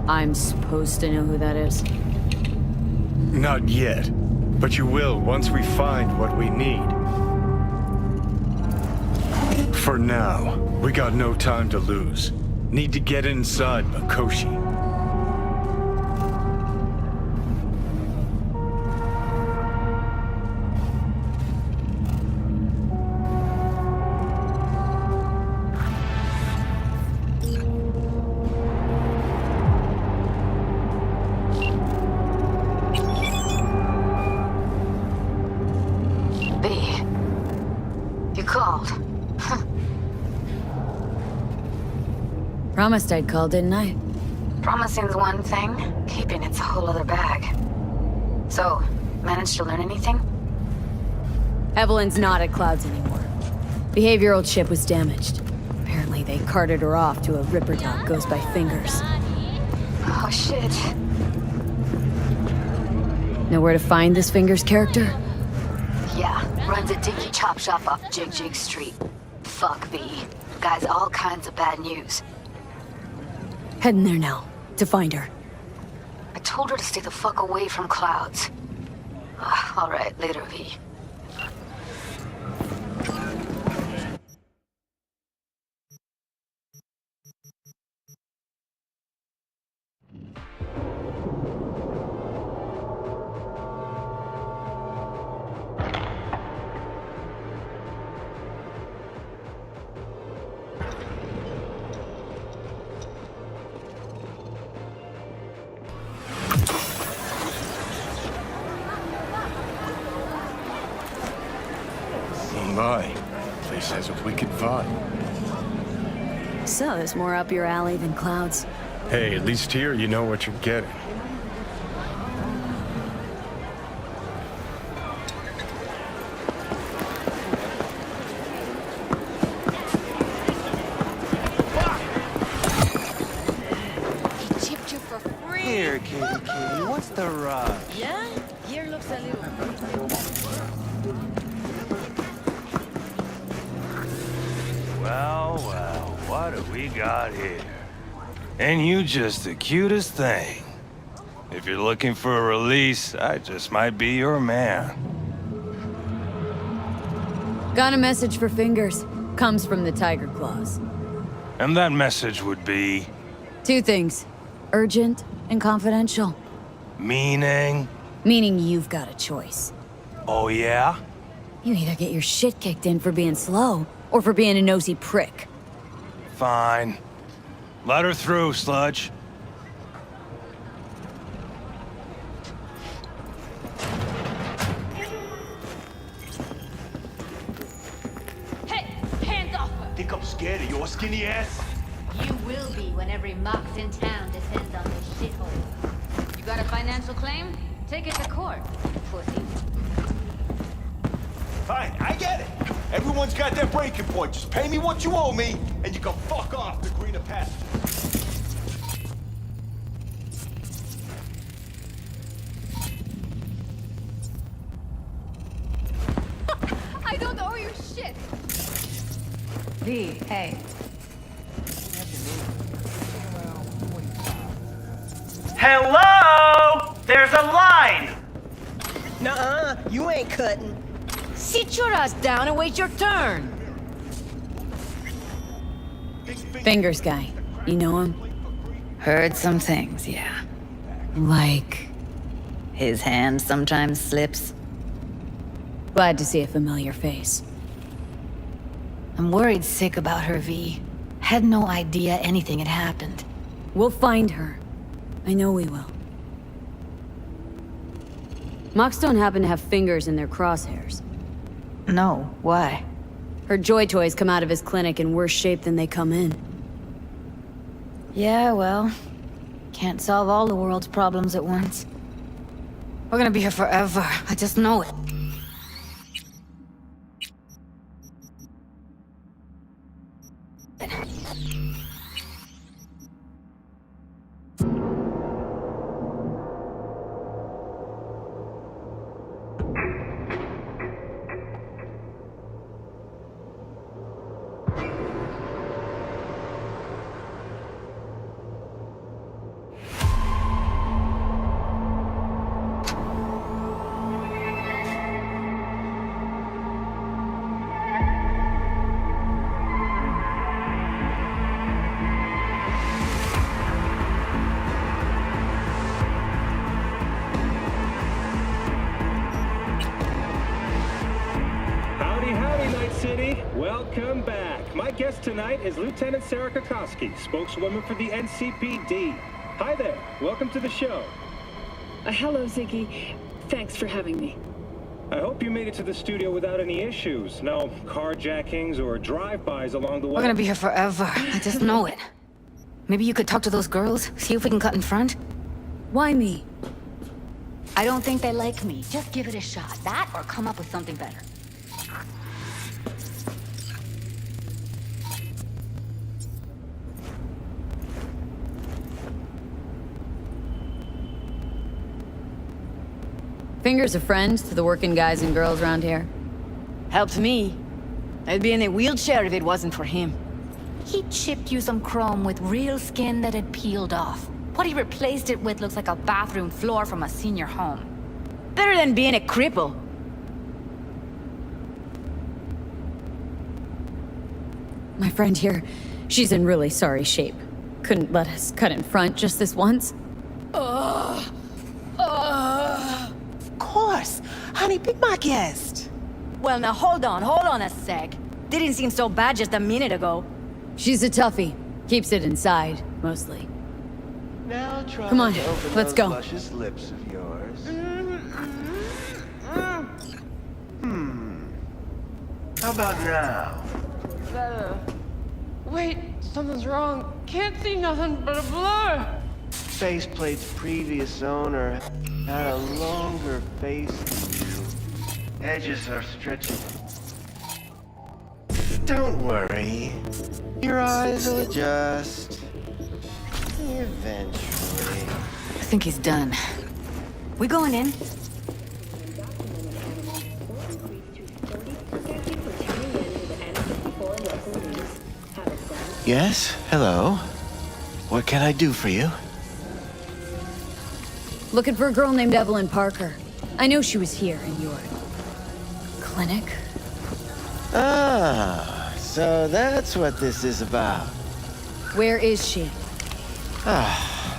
I'm supposed to know who that is. Not yet. But you will once we find what we need. For now, we got no time to lose. Need to get inside Makoshi. Promised I'd call, didn't I? Promising's one thing, keeping it's a whole other bag. So, managed to learn anything? Evelyn's not at Clouds anymore. Behavioral chip was damaged. Apparently they carted her off to a Ripper dog goes by Fingers. Oh shit. Know where to find this Fingers character? Yeah, runs a dinky chop shop off Jig Jig Street. Fuck B. Guy's all kinds of bad news. Heading there now, to find her. I told her to stay the fuck away from Clouds. Alright, later, V. My, place has a wicked vibe. So, there's more up your alley than Clouds. Hey, at least here you know what you're getting. Chipped you for free. Here, kitty, what's the rush? Yeah? Here looks a little. Well, what do we got here? And you just the cutest thing. If you're looking for a release, I just might be your man. Got a message for Fingers. Comes from the Tiger Claws. And that message would be... Two things. Urgent and confidential. Meaning? Meaning you've got a choice. Oh, yeah? You either get your shit kicked in for being slow, or for being a nosy prick. Fine. Let her through, Sludge. Hey, hands off her! Think I'm scared of your skinny ass? You will be when every mox in town descends on this shithole. You got a financial claim? Take it to court, pussy. Fine, I get it. Everyone's got their breaking point. Just pay me what you owe me, and you can fuck off the greener pasture. I don't owe you shit! V, hey. Hello? There's a line! Nuh-uh, you ain't cutting. Sit your ass down and wait your turn. Fingers guy. You know him? Heard some things, yeah. Like... His hand sometimes slips. Glad to see a familiar face. I'm worried sick about her, V. Had no idea anything had happened. We'll find her. I know we will. Mox don't happen to have fingers in their crosshairs. No, why? Her joy toys come out of his clinic in worse shape than they come in. Yeah, well, can't solve all the world's problems at once. We're gonna be here forever, I just know it. City, welcome back. My guest tonight is Lieutenant Sarah Kokoski, spokeswoman for the NCPD. Hi there, welcome to the show. Hello, Ziggy. Thanks for having me. I hope you made it to the studio without any issues. No carjackings or drive-bys along the way. We're gonna be here forever. I just know it. Maybe you could talk to those girls, see if we can cut in front? Why me? I don't think they like me. Just give it a shot. That or come up with something better. Finger's a friend to the working guys and girls around here. Helped me. I'd be in a wheelchair if it wasn't for him. He chipped you some chrome with real skin that had peeled off. What he replaced it with looks like a bathroom floor from a senior home. Better than being a cripple. My friend here, she's in really sorry shape. Couldn't let us cut in front just this once. Of course. Honey, be my guest. Well, now hold on a sec. Didn't seem so bad just a minute ago. She's a toughie. Keeps it inside, mostly. Now try Come on, to open let's those go. luscious lips of yours. How about now? Better. Wait, something's wrong. Can't see nothing but a blur. Faceplate's previous owner had a longer face than you. Edges are stretching. Don't worry. Your eyes will adjust. Eventually. I think he's done. We going in? Yes? Hello? What can I do for you? Looking for a girl named Evelyn Parker. I know she was here in your clinic. Ah, so that's what this is about. Where is she? Ah,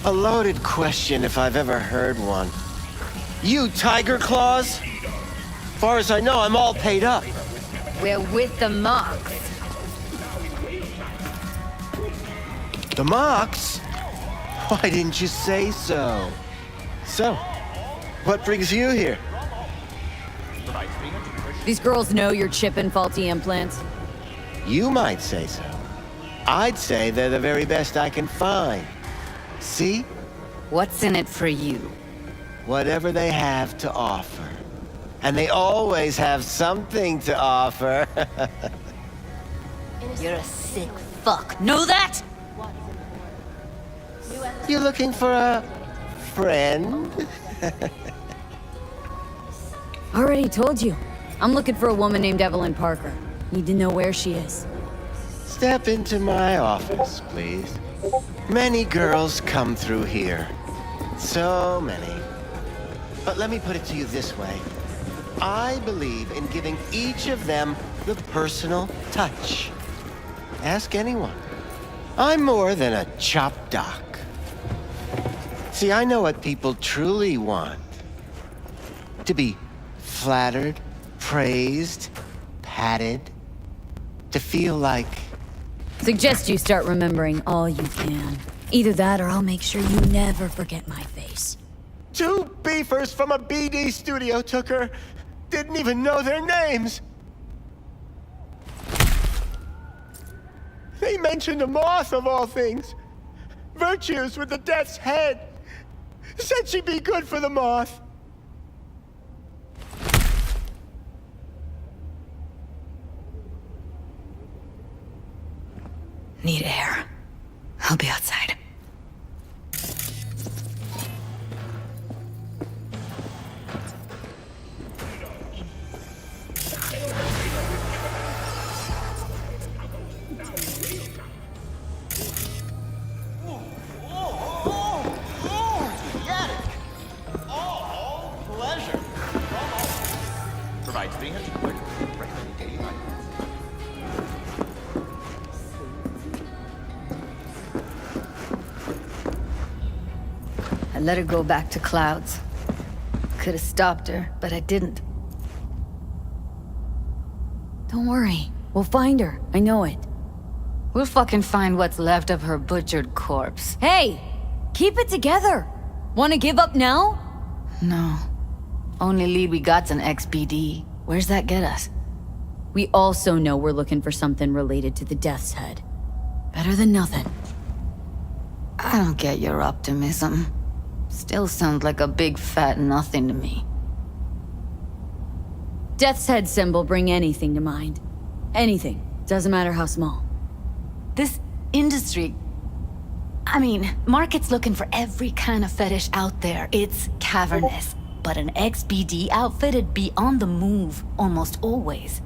a loaded question if I've ever heard one. You Tiger Claws? Far as I know, I'm all paid up. We're with the Mox. The Mox? Why didn't you say so? So, what brings you here? These girls know you're chipping faulty implants. You might say so. I'd say they're the very best I can find. See? What's in it for you? Whatever they have to offer. And they always have something to offer. You're a sick fuck. Know that? You looking for a friend? Already told you. I'm looking for a woman named Evelyn Parker. Need to know where she is. Step into my office, please. Many girls come through here. So many. But let me put it to you this way. I believe in giving each of them the personal touch. Ask anyone. I'm more than a chop doc. See, I know what people truly want. To be flattered, praised, patted. To feel like... Suggest you start remembering all you can. Either that or I'll make sure you never forget my face. 2 beefers from a BD studio took her. Didn't even know their names. They mentioned a moth of all things. Virtues with the death's head. Said she'd be good for the moth. Need air. I'll be outside. Provides 300 quick, recommended daily life. I let her go back to Clouds. Could have stopped her, but I didn't. Don't worry. We'll find her. I know it. We'll fucking find what's left of her butchered corpse. Hey! Keep it together! Wanna give up now? No. Only lead we got's an XBD. Where's that get us? We also know we're looking for something related to the Death's Head. Better than nothing. I don't get your optimism. Still sounds like a big fat nothing to me. Death's Head symbol bring anything to mind. Anything. Doesn't matter how small. This industry... I mean, market's looking for every kind of fetish out there. It's cavernous. But an XBD outfit'd be on the move, almost always.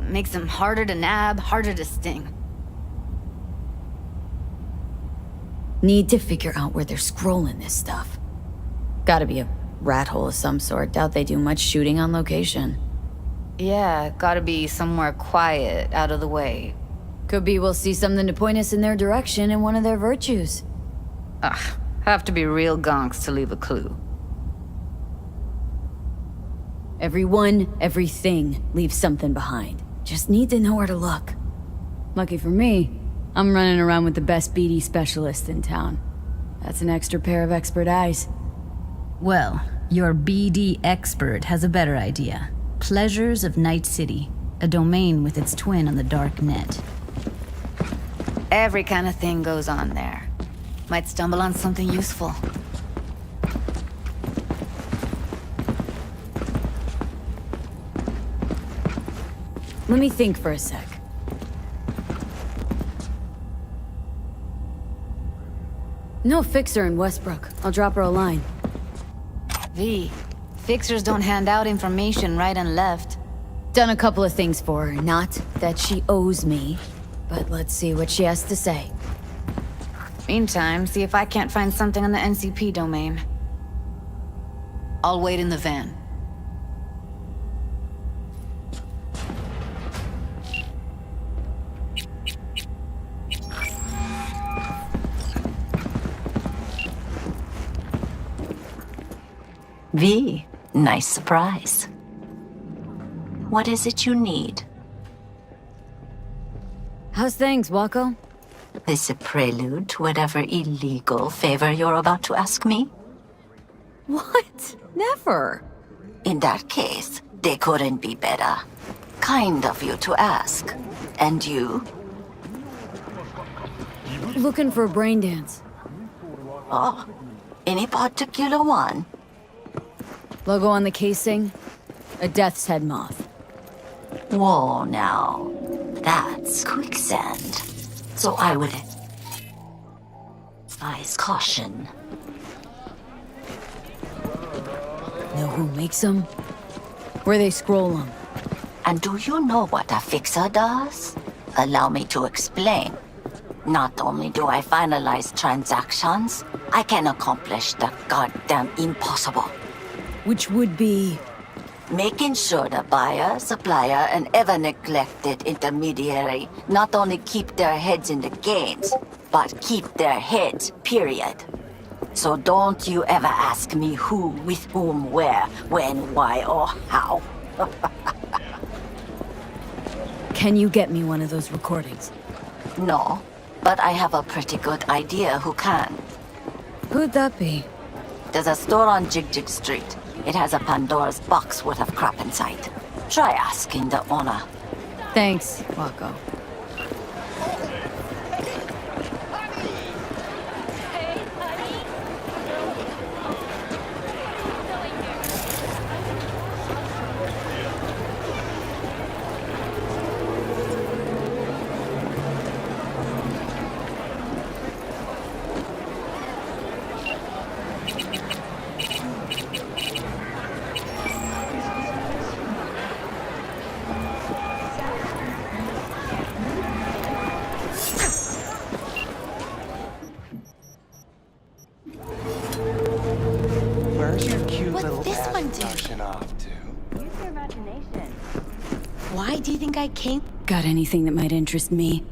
Makes them harder to nab, harder to sting. Need to figure out where they're scrolling this stuff. Gotta be a rat hole of some sort. Doubt they do much shooting on location. Yeah, gotta be somewhere quiet, out of the way. Could be we'll see something to point us in their direction in one of their virtues. Ugh, have to be real gonks to leave a clue. Everyone, everything leaves something behind. Just need to know where to look. Lucky for me, I'm running around with the best BD specialist in town. That's an extra pair of expert eyes. Well, your BD expert has a better idea. Pleasures of Night City, a domain with its twin on the dark net. Every kind of thing goes on there. Might stumble on something useful. Let me think for a sec. No fixer in Westbrook. I'll drop her a line. V, fixers don't hand out information right and left. Done a couple of things for her. Not that she owes me, but let's see what she has to say. Meantime, see if I can't find something on the NCP domain. I'll wait in the van. V, nice surprise. What is it you need? How's things, Wako? This a prelude to whatever illegal favor you're about to ask me? What? Never. In that case, they couldn't be better. Kind of you to ask. And you? Looking for a brain dance. Oh, any particular one? Logo on the casing? A Death's Head moth. Whoa, now. That's quicksand. So I would advise caution. Know who makes them? Where they scroll them? And do you know what a fixer does? Allow me to explain. Not only do I finalize transactions, I can accomplish the goddamn impossible. Which would be? Making sure the buyer, supplier, and ever neglected intermediary not only keep their heads in the games, but keep their heads, period. So don't you ever ask me who, with whom, where, when, why, or how. Can you get me one of those recordings? No, but I have a pretty good idea who can. Who'd that be? There's a store on Jig Street. It has a Pandora's box worth of crap inside. Try asking the owner. Thanks, Wako. Where's your cute What's little this ass one do? rushing off to? Use your imagination. Why do you think I came? Got anything that might interest me?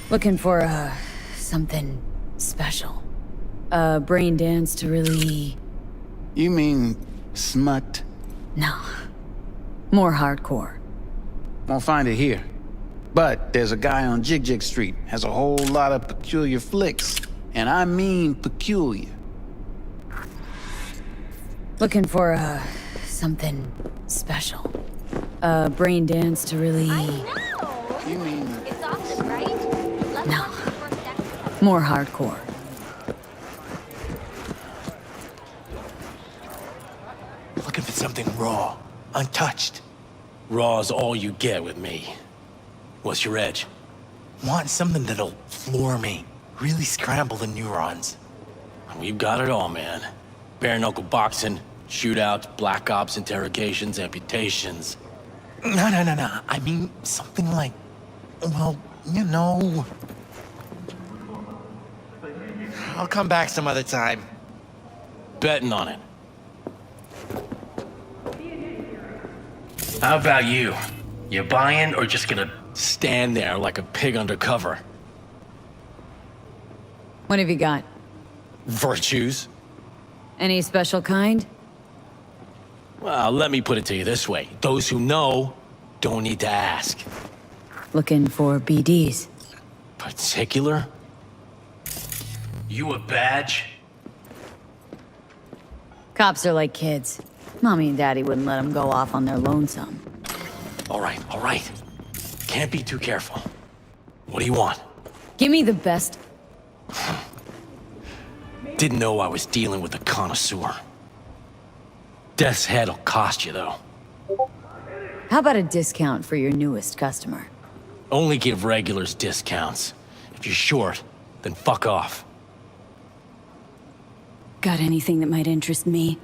Looking for, something special. A brain dance to really... You mean smut? No. More hardcore. Won't find it here. But there's a guy on Jig Street, has a whole lot of peculiar flicks. And I mean peculiar. Looking for, something special. A brain dance to really... You mean... It's awesome, right? No. More hardcore. Looking for something raw, untouched. Raw's all you get with me. What's your edge? Want something that'll floor me, really scramble the neurons. We've got it all, man. Bare knuckle boxing, shootouts, black ops, interrogations, amputations. No. I mean something like, well, you know. I'll come back some other time. Betting on it. How about you? You buying or just gonna stand there like a pig undercover? What have you got? Virtues? Any special kind? Well, let me put it to you this way. Those who know don't need to ask. Looking for BDs. Particular? You a badge? Cops are like kids. Mommy and Daddy wouldn't let them go off on their lonesome. All right. Can't be too careful. What do you want? Give me the best. Didn't know I was dealing with a connoisseur. Death's head'll cost you, though. How about a discount for your newest customer? Only give regulars discounts. If you're short, then fuck off. Got anything that might interest me?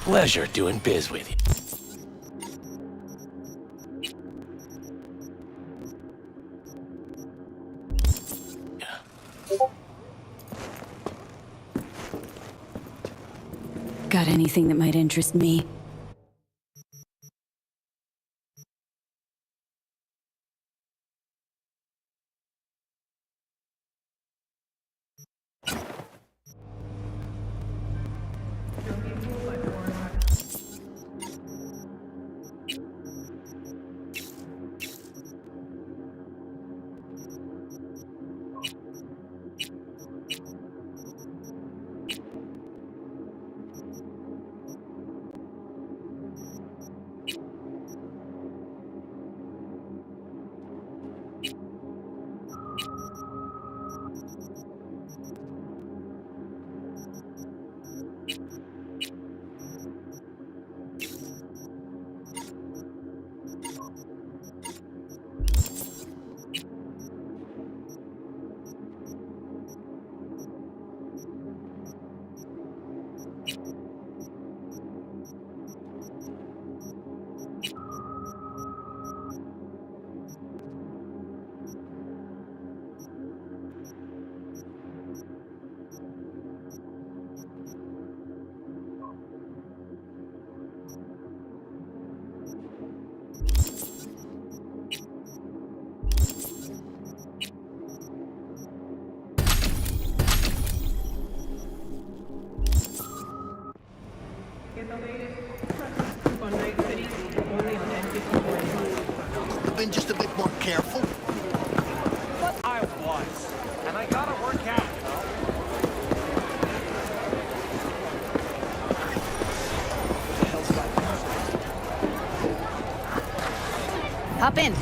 Pleasure doing biz with you. Got anything that might interest me? Been just a bit more careful. But I was. And I gotta work out, Hop in.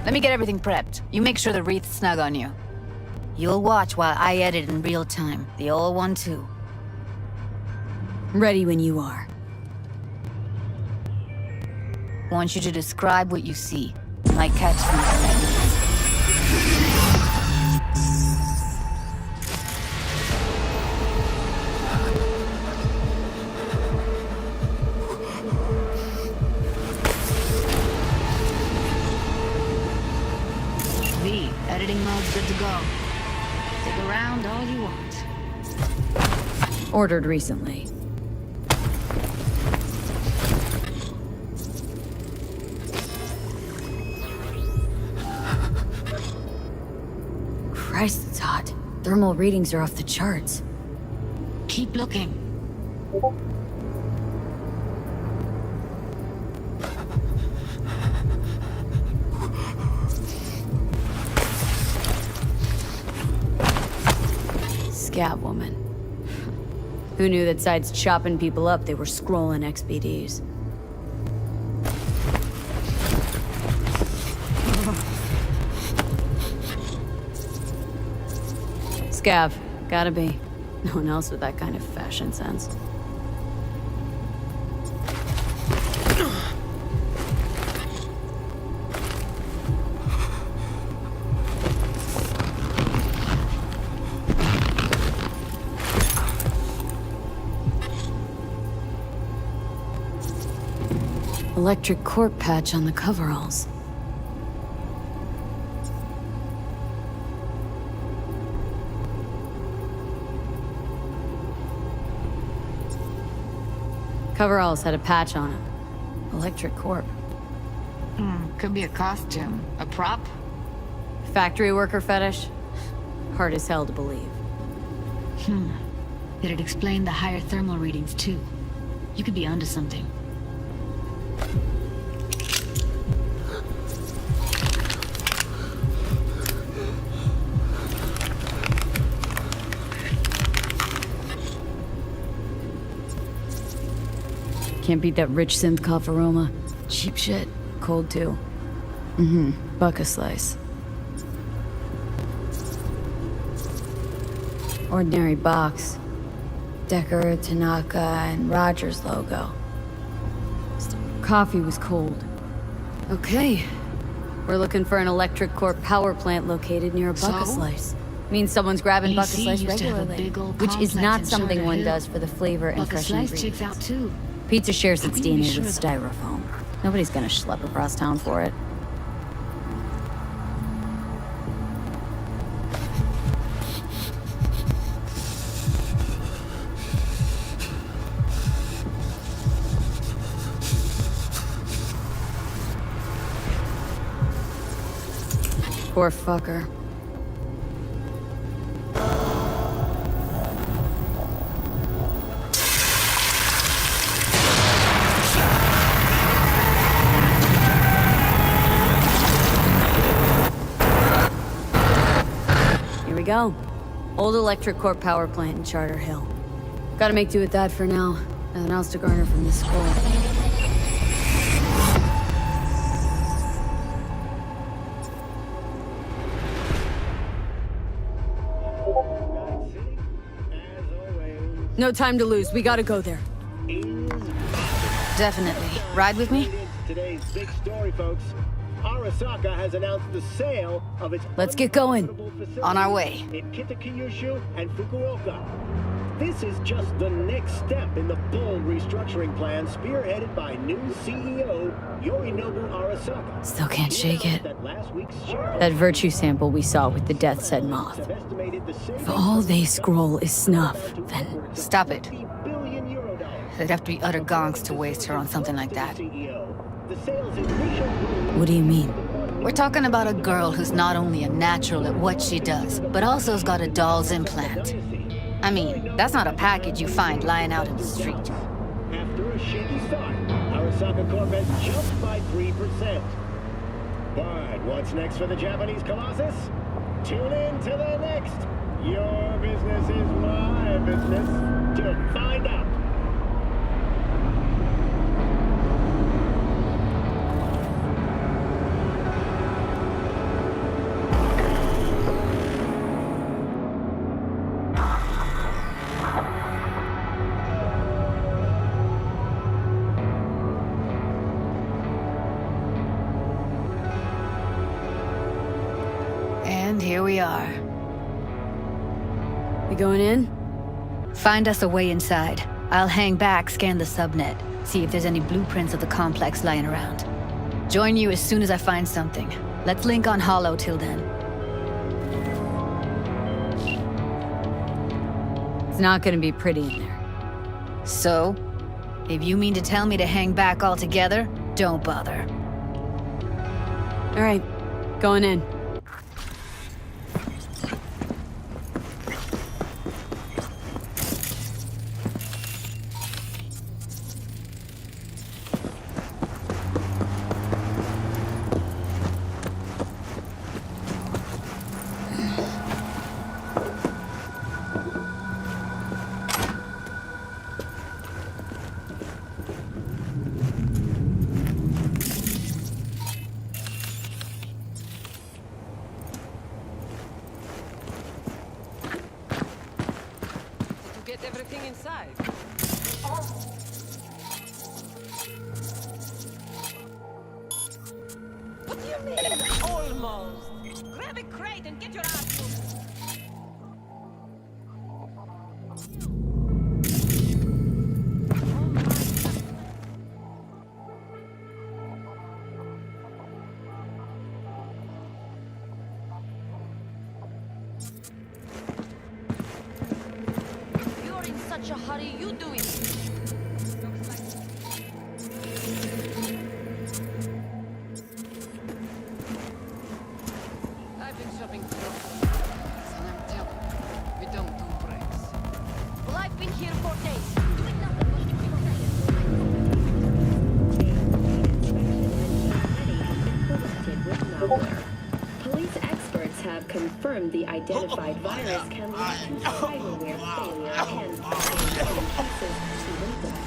Let me get everything prepped. You make sure the wreath's snug on you. You'll watch while I edit in real time. The old one, too. Ready when you are. Want you to describe what you see. Might catch something. Editing mode's good to go. Stick around all you want. Ordered recently. Christ, it's hot. Thermal readings are off the charts. Keep looking. Scab woman. Who knew that besides chopping people up, they were scrolling XBDs? Scav. Gotta be. No one else with that kind of fashion sense. Electric corp patch on the coveralls. Coveralls had a patch on it. Electric corp. Could be a costume. A prop? Factory worker fetish? Hard as hell to believe. Did it explain the higher thermal readings, too? You could be onto something. Can't beat that rich synth cough aroma. Cheap shit. Cold too. Buck a slice. Ordinary box. Decker, Tanaka, and Rogers logo. Coffee was cold. Okay. We're looking for an electric core power plant located near a buck a slice. Means someone's grabbing AC bucket slice used to have a regularly, big old which is complex not in something Charter one Hill. does for the flavor and Bucket fresh slice ingredients. chicks out too. Pizza shares its How can you be DNA with sure, styrofoam. Nobody's gonna schlep across town for it. Poor fucker. Here we go. Old electric corp power plant in Charter Hill. Gotta make do with that for now. Nothing else to garner from this scroll. No time to lose. We gotta go there. Definitely. Ride with me? Today's big story, folks. Arasaka has announced the sale of its Let's get going. On our way. in Kitakyushu and Fukuoka. This is just the next step in the bold restructuring plan spearheaded by new CEO Yorinobu Arasaka. Still can't shake it. That last week's share That virtue sample we saw with the death said moth. If all they scroll is snuff, then... Stop it. They'd have to be utter gonks to waste her on something like that. What do you mean? We're talking about a girl who's not only a natural at what she does, but also has got a doll's implant. I mean, that's not a package you find lying out in the street. After a shaky start, Arasaka Corp has jumped by 3%. But what's next for the Japanese Colossus? Tune in to the next Your Business is My Business to find out. And here we are. We going in? Find us a way inside. I'll hang back, scan the subnet, see if there's any blueprints of the complex lying around. Join you as soon as I find something. Let's link on Hollow till then. It's not gonna be pretty in there. So? If you mean to tell me to hang back altogether, don't bother. All right, going in. Get everything inside. What do you mean? Almost. Grab a crate and get your ass moving. You're in such a hurry, you do it. I've been shopping for and I'm telling you, we don't do breaks. Well, I've been here 4 days, doing nothing but Police experts have confirmed the identified virus can lead to spyware failure and cases even death.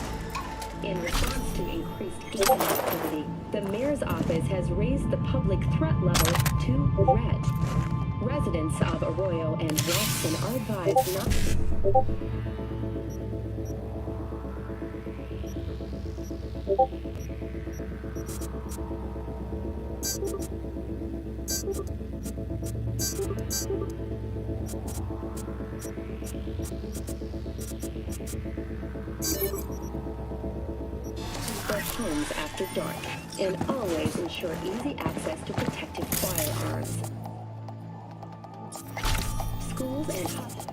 In response to increased gaming activity, the mayor's office has raised the public threat level to red. Residents of Arroyo and Weston are advised not to... Their homes after dark, and always ensure easy access to protected firearms. Schools and hospitals.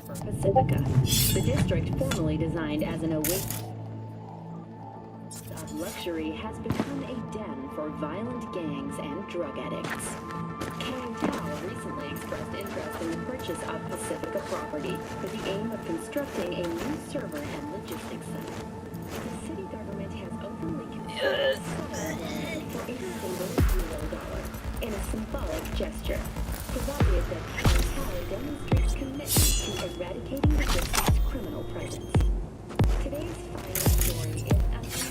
Pacifica, the district formerly designed as an oasis of luxury has become a den for violent gangs and drug addicts. Kang Tao recently expressed interest in the purchase of Pacifica property with the aim of constructing a new server and logistics center. The city government has openly considered for a single $0 in a symbolic gesture, provided that Kang Tao demonstrates commitment to eradicating the district's criminal presence. Today's final story is a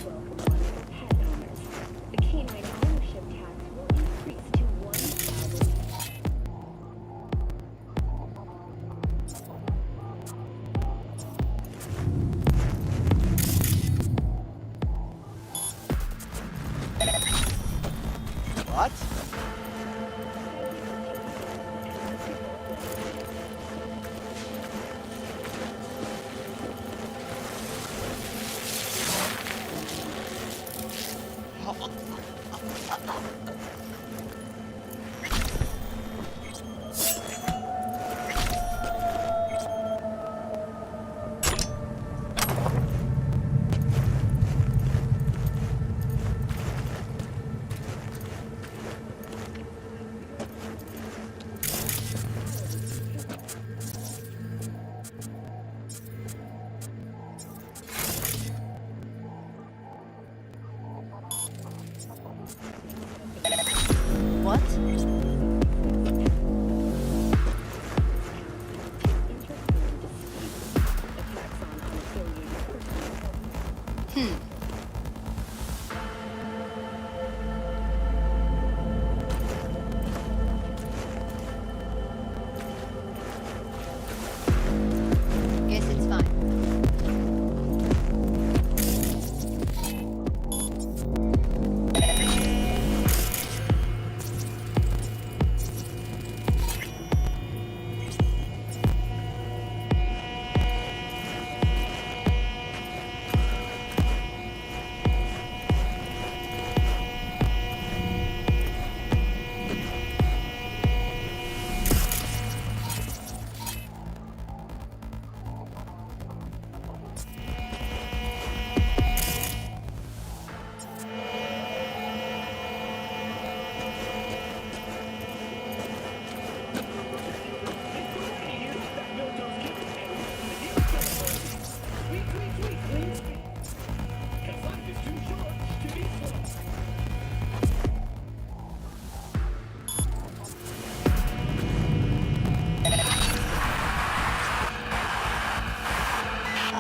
welcome one for pet owners. The canine ownership tax will increase to $1,000. What? What? Guess it's fine.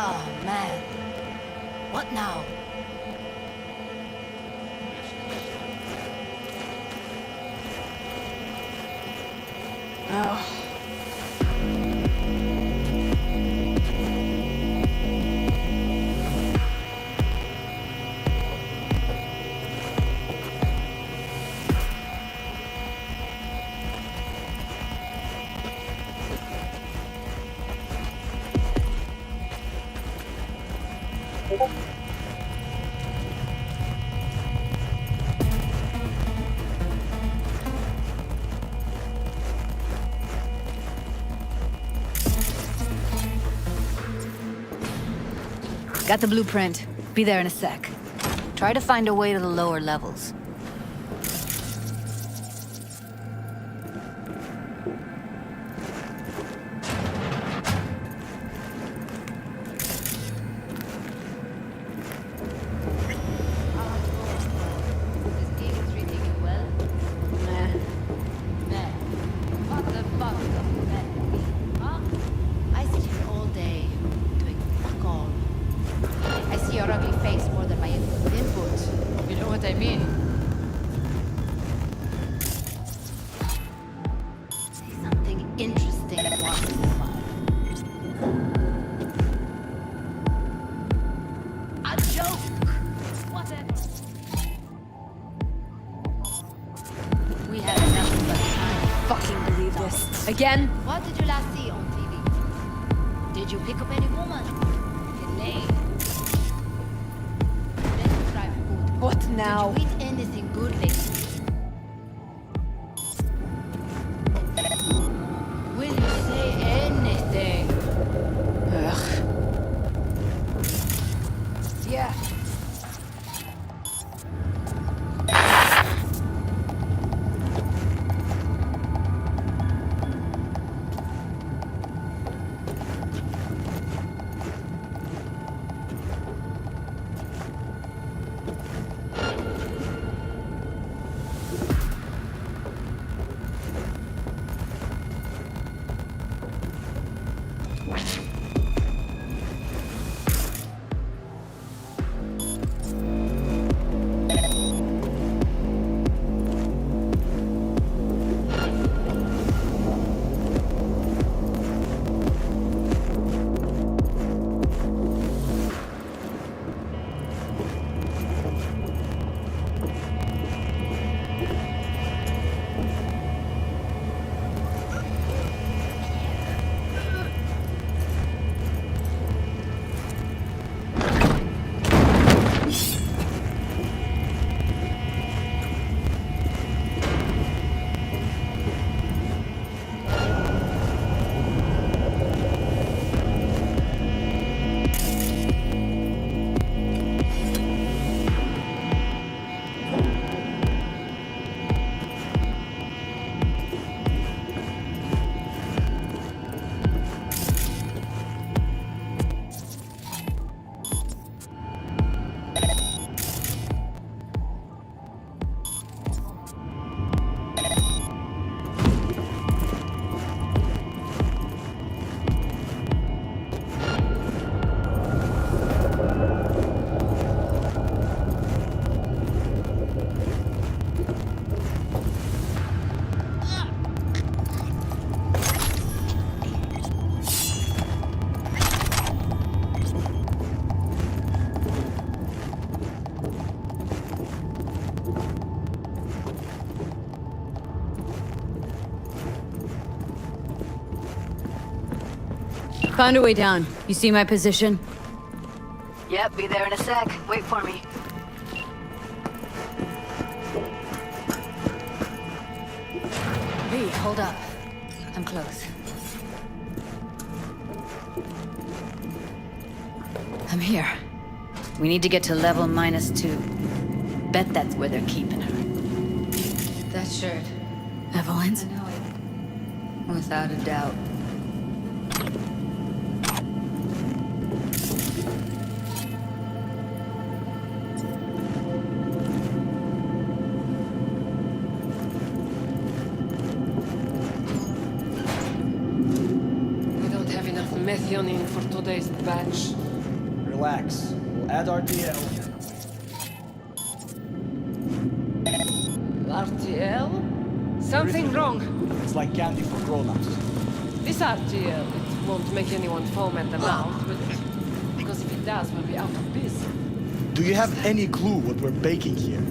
Oh, man. What now? Oh. Got the blueprint. Be there in a sec. Try to find a way to the lower levels. I sit here all day, doing fuck all. I see your ugly face more than my input. You know what I mean? Say something interesting once. Again? What did you last see on TV? Did you pick up any woman? Your name? Let's try food. What now? Did you eat anything good lately? Will you say anything? Ugh. Yeah. Found a way down. You see my position? Yep, be there in a sec. Wait for me. V, hold up. I'm close. I'm here. We need to get to level -2. Bet that's where they're keeping her. That shirt. Evelyn's? I know it. Without a doubt. We don't have enough methionine for today's batch. Relax. We'll add RTL. RTL? Something wrong. It's like candy for grown-ups. This RTL, it won't make anyone foam at the mouth, will it? Because if it does, we'll be out of business. Do you have any clue what we're baking here?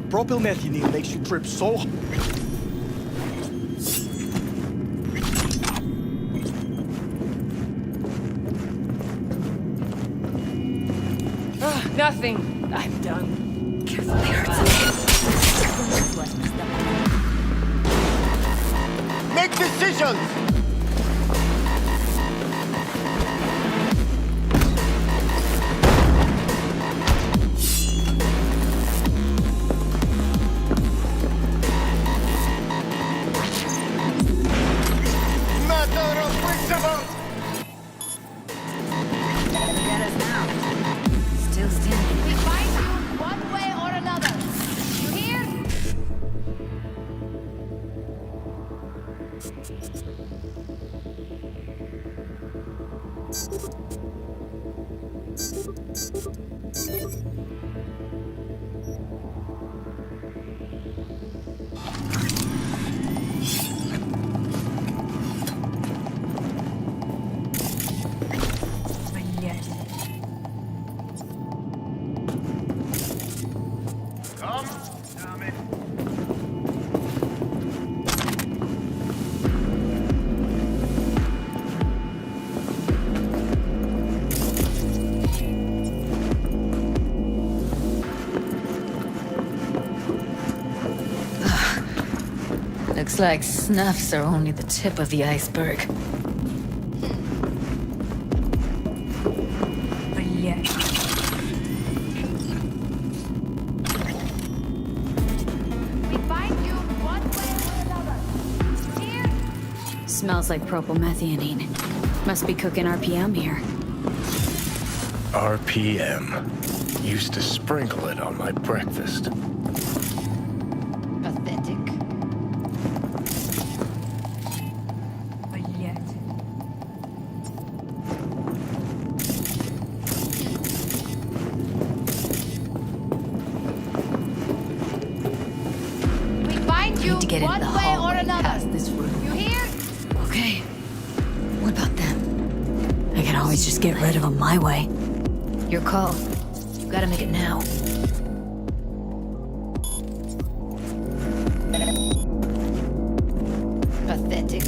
Propylmethionine makes you trip so hard. Nothing. I'm done. Careful, they hurt Make decisions! Matter of principle! Look at us now. Still standing. We find you one way or another. You hear? Looks like snuffs are only the tip of the iceberg. Smells like propylmethionine. Must be cooking RPM here. RPM. Used to sprinkle it on my breakfast. Pathetic. We find you Need to get into one the way or hallway another. past this room. You hear? Okay. What about them? I can always just get rid of them my way. Your call. You gotta make it now. Pathetic.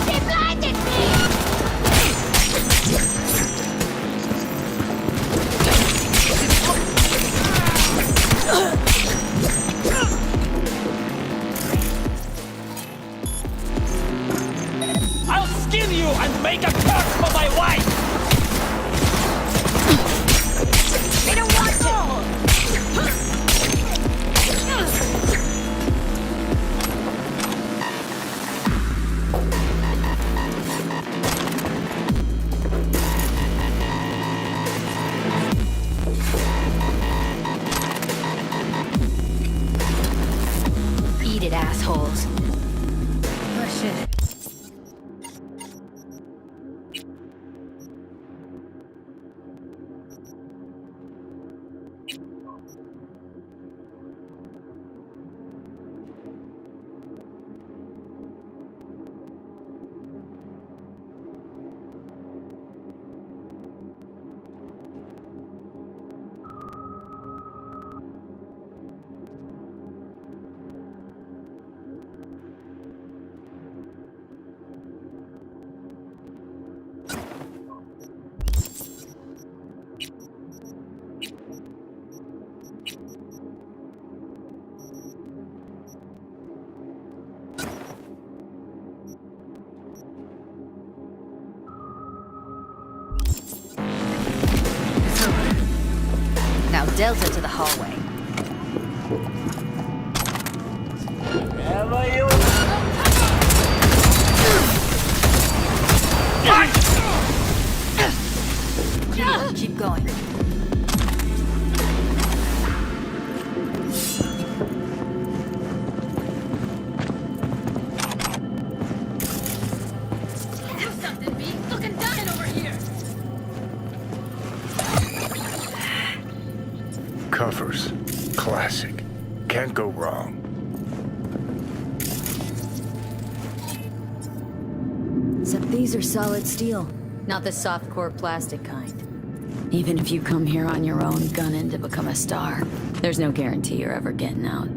They blinded me! I'll skin you and make a curse for my wife! They don't want to! Eat it, assholes. Oh, shit. Now Delta to the hallway. Keep going. Do something, B. Looking dying over here. Covers. Classic. Can't go wrong. Except these are solid steel, not the soft core plastic kind. Even if you come here on your own, gunning to become a star, there's no guarantee you're ever getting out.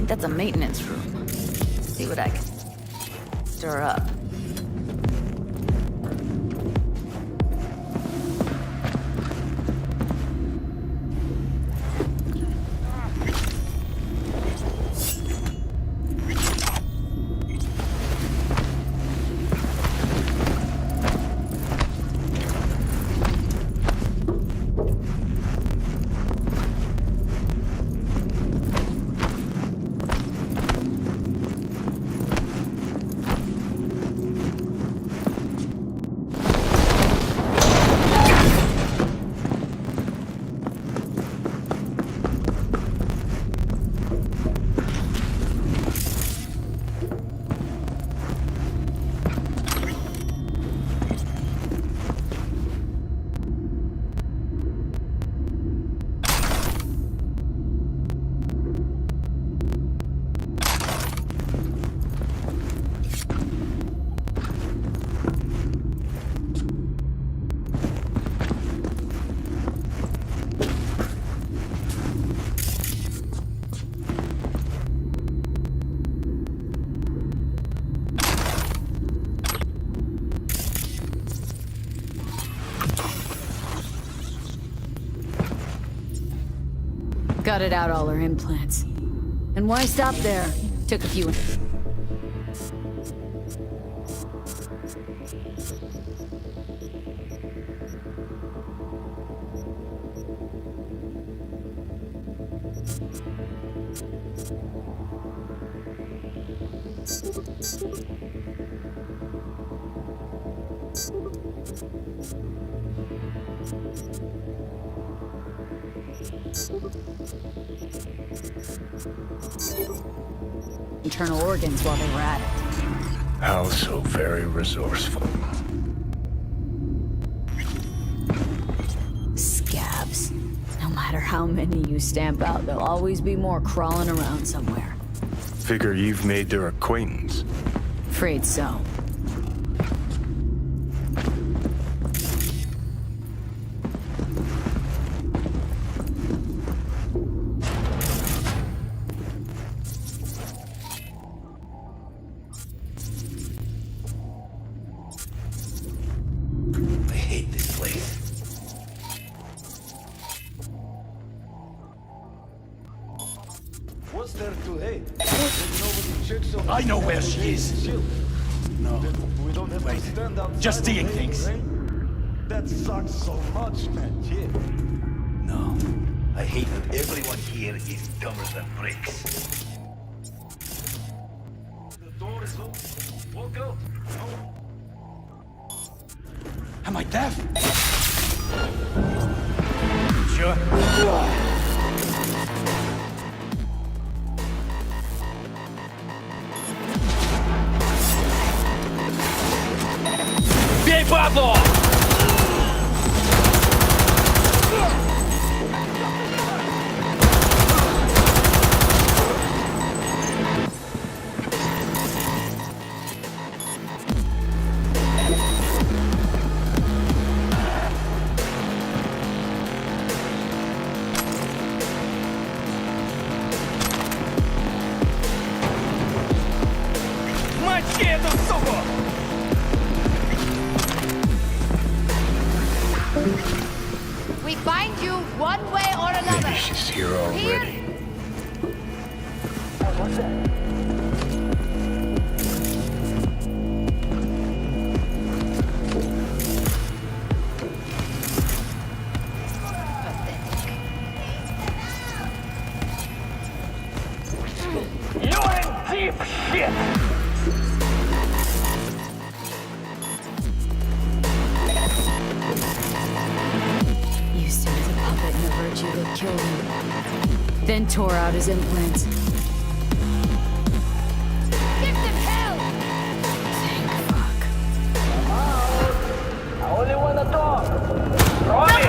That's a maintenance room. See what I can stir up. Gutted out all her implants. And why stop there? Took a few. Internal organs while they were at it. How so very resourceful. Scabs. No matter how many you stamp out, there'll always be more crawling around somewhere. Figure you've made their acquaintance. Afraid so. I hate this place. What's there to hate? I know where she is. No. We don't have Wait. to stand outside Just seeing of the things. rain. That sucks so much, man. Yeah. No. I hate that everyone here is dumber than bricks. The door is open. Walk out. Am I deaf? Sure. Bien, bravo! Мочи эту суку! We find you one way or another. Maybe she's here already. You're in deep shit! Used him as a puppet in a virtue that killed him. Then tore out his implants. Give them hell! Thank fuck. I only wanna talk! Roy!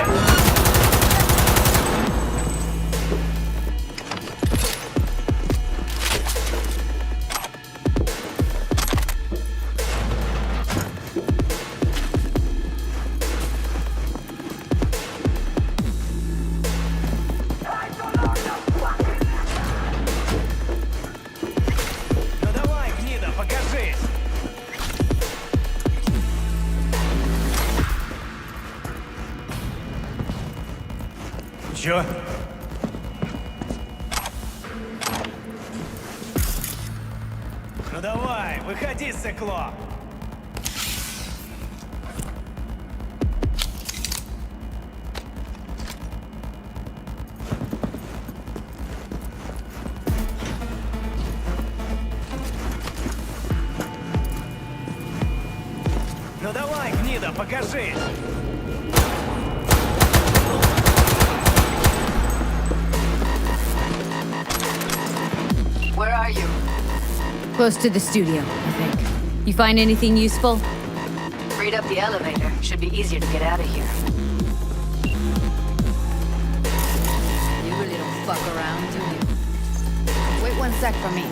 Ну давай, гнида, покажись! Чё? Ну давай, выходи, сыкло! Ну давай, гнида, покажись! Where are you? Close to the studio, I think. You find anything useful? Freed up the elevator. Should be easier to get out of here. You really don't fuck around, do you? Wait one sec for me.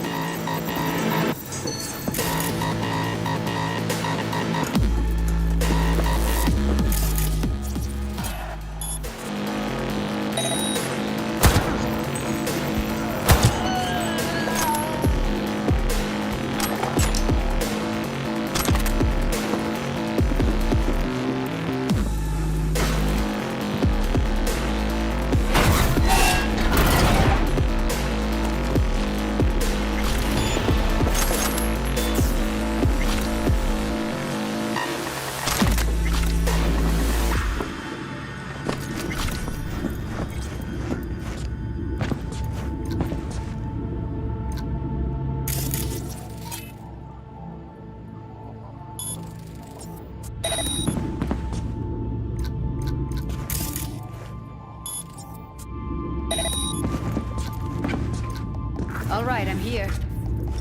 right, I'm here.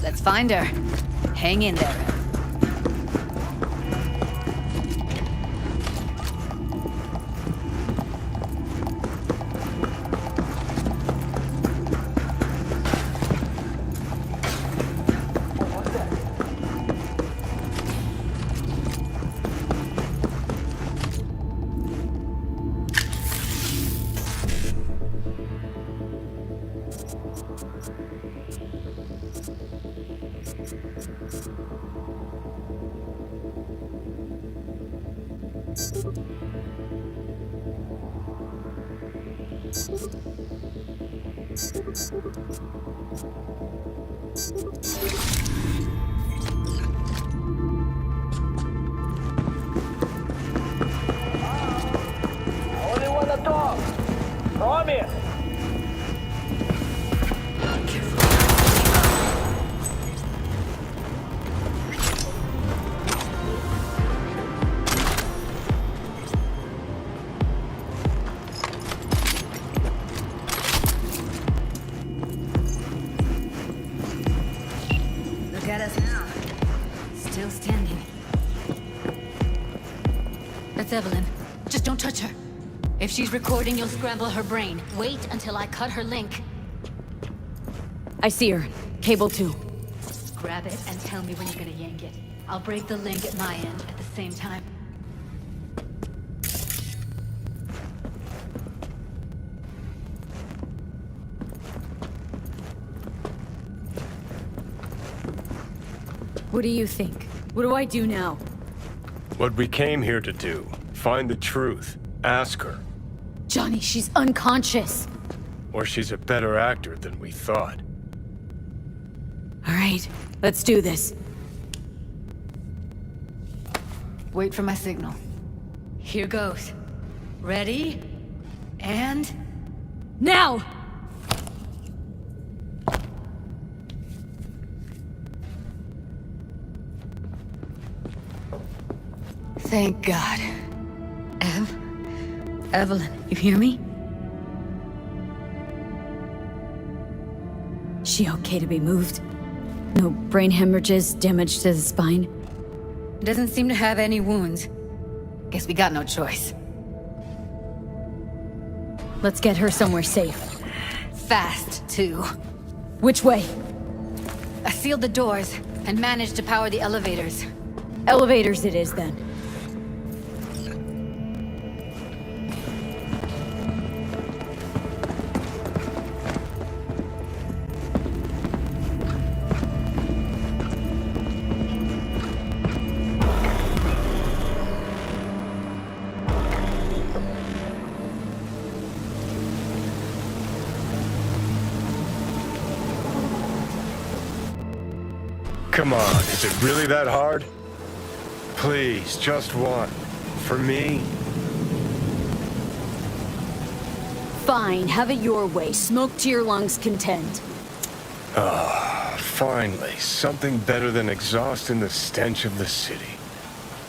Let's find her. Hang in there. Only want to talk. Promise. Look at us now. Still standing. That's Evelyn. Just don't touch her. If she's recording, you'll scramble her brain. Wait until I cut her link. I see her. Cable 2. Grab it and tell me when you're gonna yank it. I'll break the link at my end at the same time. What do you think? What do I do now? What we came here to do. Find the truth. Ask her. Johnny, she's unconscious. Or she's a better actor than we thought. All right, let's do this. Wait for my signal. Here goes. Ready? And... now! Thank God. Evelyn, you hear me? She okay to be moved? No brain hemorrhages, damage to the spine? Doesn't seem to have any wounds. Guess we got no choice. Let's get her somewhere safe. Fast, too. Which way? I sealed the doors and managed to power the elevators. Elevators it is, then. Come on, is it really that hard? Please, just one. For me? Fine, have it your way. Smoke to your lungs' content. Ah, finally. Something better than exhaust in the stench of the city.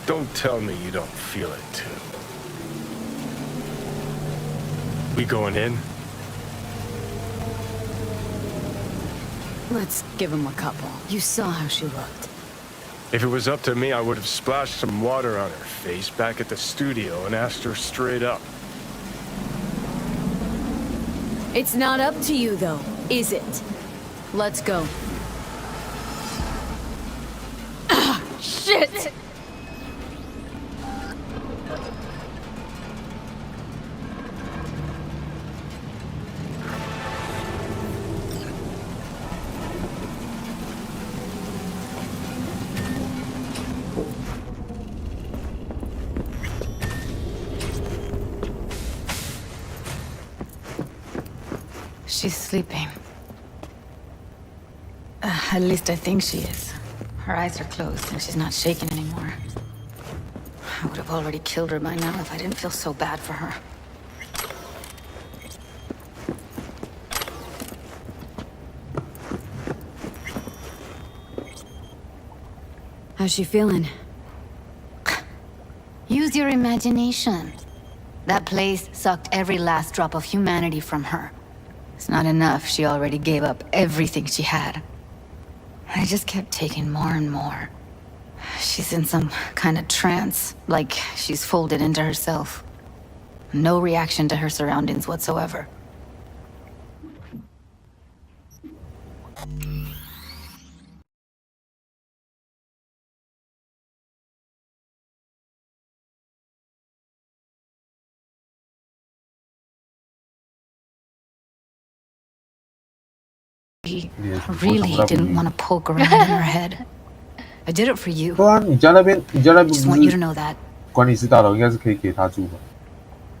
Don't tell me you don't feel it, too. We going in? Let's give him a couple. You saw how she looked. If it was up to me, I would have splashed some water on her face back at the studio and asked her straight up. It's not up to you, though, is it? Let's go. Ah, shit! She's sleeping. At least I think she is. Her eyes are closed and she's not shaking anymore. I would have already killed her by now if I didn't feel so bad for her. How's she feeling? Use your imagination. That place sucked every last drop of humanity from her. It's not enough. She already gave up everything she had. I just kept taking more and more. She's in some kind of trance, like she's folded into herself. No reaction to her surroundings whatsoever. He really didn't want to poke around in her head. I did it for you. 对啊，你家那边 Just want you to know that. 管理室大楼应该是可以给他住吧？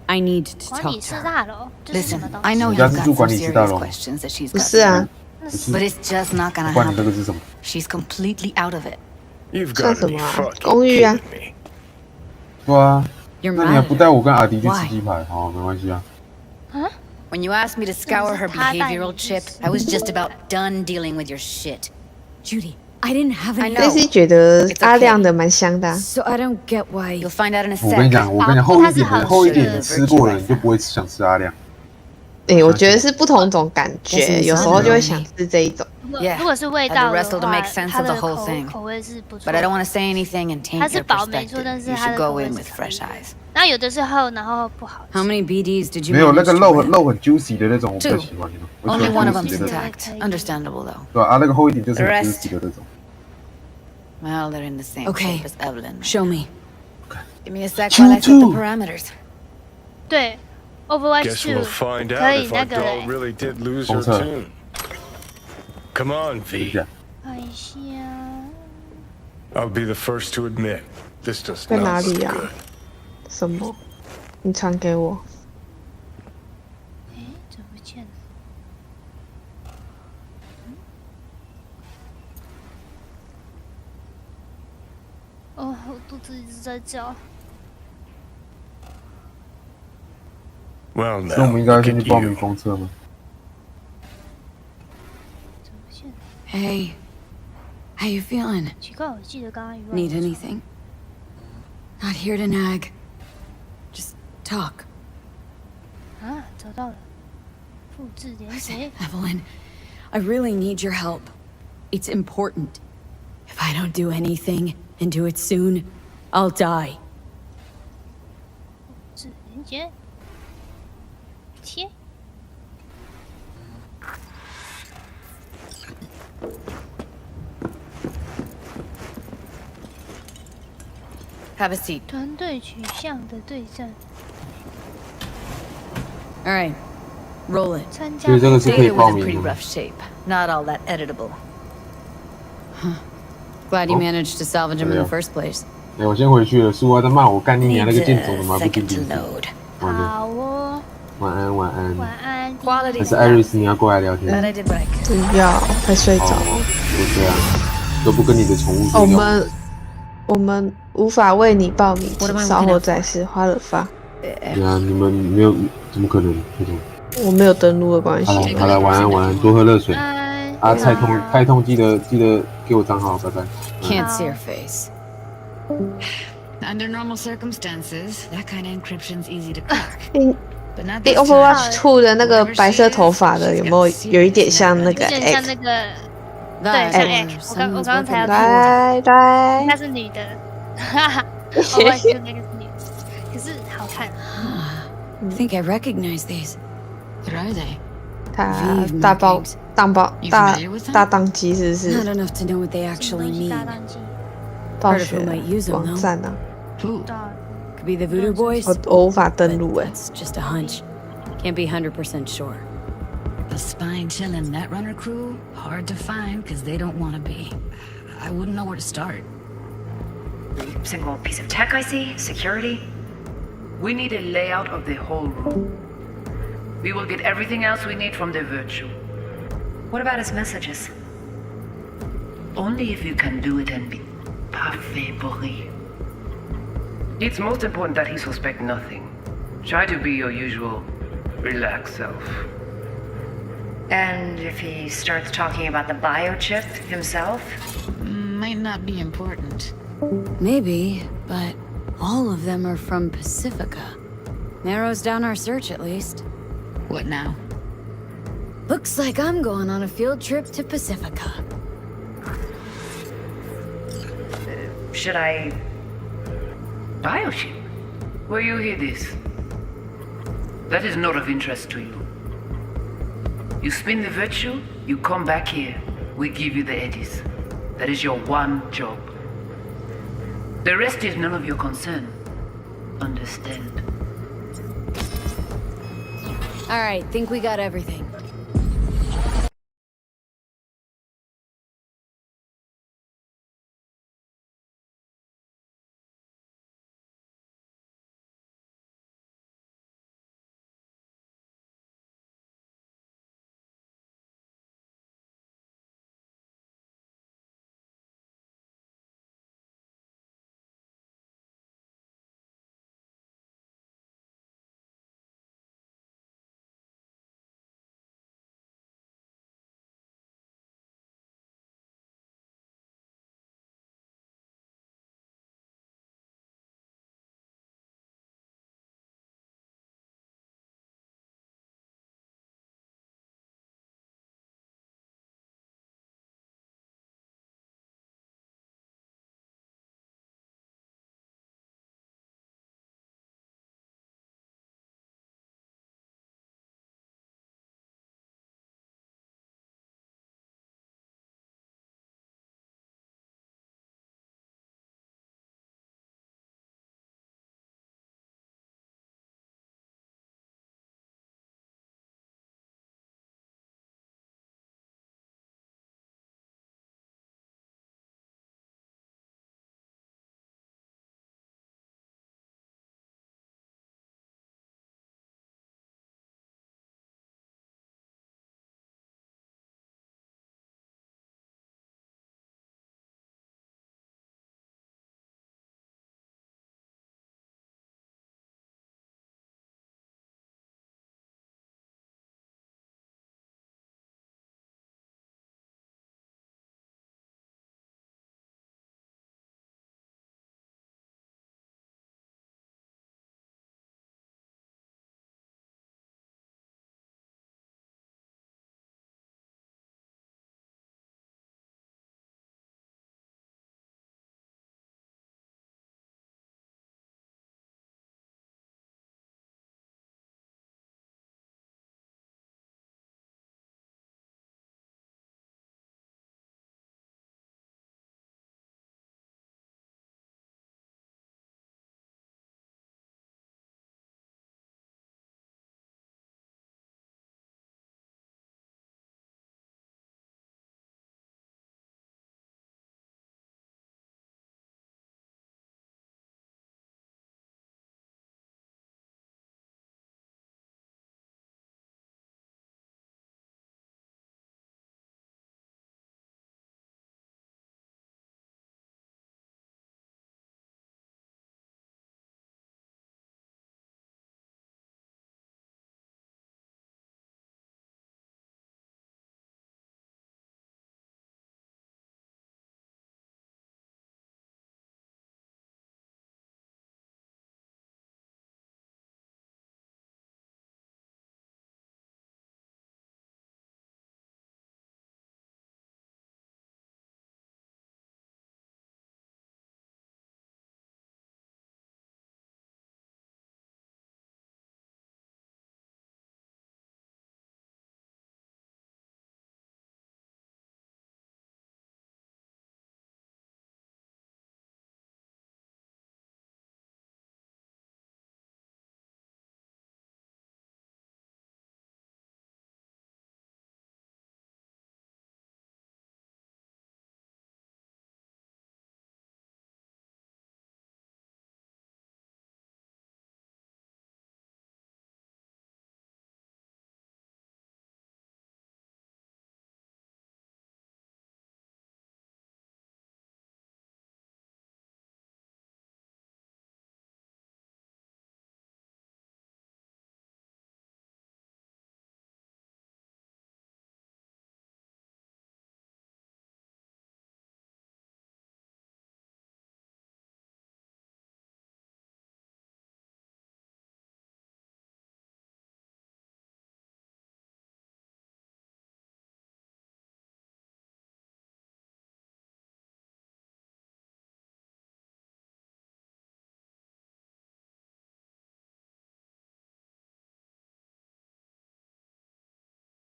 I need to 管 talk 理 to 室 her. 大楼这是什 Listen, 么东 I 西？ know 你 you've 家是 got 住 some 管理室大 serious 楼？ questions that she's 不 got. 是啊， But it's just not 不 gonna 管你这 happen. 个是什么？ She's completely out of it. You've 算 got 什 to 么 be 啊？ fucking 公寓啊 kidding me. 对啊， You're 那你还 mad 不带我跟阿迪去 Why? 吃鸡排？好，没关系啊。 When you asked me to scour her behavioral chip, I was just about done dealing with your shit. Judy, I didn't have I any. know. Daisy 觉得 It's okay. 阿亮的蛮香的啊、 So I don't get why. You'll find out in a 我跟你 sec. 讲，我跟你讲，厚一点的，厚一点的吃过了，你就不会想吃阿亮。我觉得是不同种感觉，有时候就会想吃这一种。Yeah, 如果是味 had 道 the 的 wrestle to 话 make，sense 它 of the 的 whole thing. 口味是不错 But I don't 的。 want to say anything and taint 它是 your 饱没错， perspective. 但是 You 它 should 的 go 口味 in 是 with 好 fresh 的。 eyes. 那有的是厚，然后不好吃。 How many BDs did you 没有那 manage 个 to 肉 win? 肉很 juicy 的那种，我不太 Two. 喜欢。我喜 Only 欢 one of juicy them's 的那种。 intact. Understandable though. 对啊，那个厚一点就是很 The rest- juicy 的那种。 Well, they're in the same Okay. shape as Evelyn. Show me. Give me a sec while I set the parameters. 对，Overwatch Guess 2 we'll find 可 out 以 if 那 our 个 doll 嘞， really did lose her 公测 tune. Come on, 等一 V. 下，看一下。 I'll be the first to admit this does 在哪 not 里 look 啊 good.？什么？你传给我。哎，怎么不见了？哦，我肚子一直在叫。 Well, 那我 now 们应该 look 先 at 去报名 you. 公测吗？ Hey, how you feeling? 奇怪，我记得刚刚Need anything? Not here to nag. Just talk. 啊，找到了，复制连接。 Evelyn, I really need your help. It's important. If I don't do anything and do it soon, I'll die. 复制连接，贴。 Have a seat. 团队取向的对战， All right, roll it. 参加 所以这个是可以 Data 报 was in 名 pretty 的吗？ rough shape. Not all that editable. Glad you Oh. managed to salvage him in the Yeah. first place. 哎，我先回去了。苏娃在骂我干你娘那个 Needs 剑种 a 的麻不 second 丁 to 丁。 load. 晚安，好哦，晚安，晚安。晚安。 Quality 还是艾瑞斯你要过来聊 But 天？ I did what I could. 不要，快睡着了。就这样，都不跟你的宠物说我们无法为你报名，请稍后再试。花了发，对啊，你们没有，怎么可能？那种。我没有登录的关系。好了好了，晚安晚安，多喝热水。安。啊，开通记得给我账号，拜拜。 Can't see your face. Under normal circumstances, that kind of encryption's easy to crack. 你 Overwatch 2的那个白色头发的有没有一点像那个有点像 X？那个，对，像 X。我刚才要来来，她是女的，哈哈，Overwatch 2那个是女的，可是好看。 I think I recognize these. What are they? 他大宕机是不是？ Not enough to know what they actually mean. 大宕机，暴 Heard of 雪 who might use them 网 though. 站啊， Who? Could be the Voodoo Boys. 我无法登录哎。 It's just a hunch. Can't be 100% sure. The spine chillin' Netrunner crew? Hard to find because they don't want to be. I wouldn't know where to start. Single piece of tech I see? Security? We need a layout of the whole room. We will get everything else we need from the virtue. What about his messages? Only if you can do it and be parfait bourré. It's most important that he suspect nothing. Try to be your usual relaxed self. And if he starts talking about the biochip himself? Might not be important. Maybe, but all of them are from Pacifica. Narrows down our search at least. What now? Looks like I'm going on a field trip to Pacifica. Should I... Biochip? Where you hear this? That is not of interest to you. You spin the virtue, you come back here. We give you the eddies. That is your one job. The rest is none of your concern. Understand? Alright, think we got everything.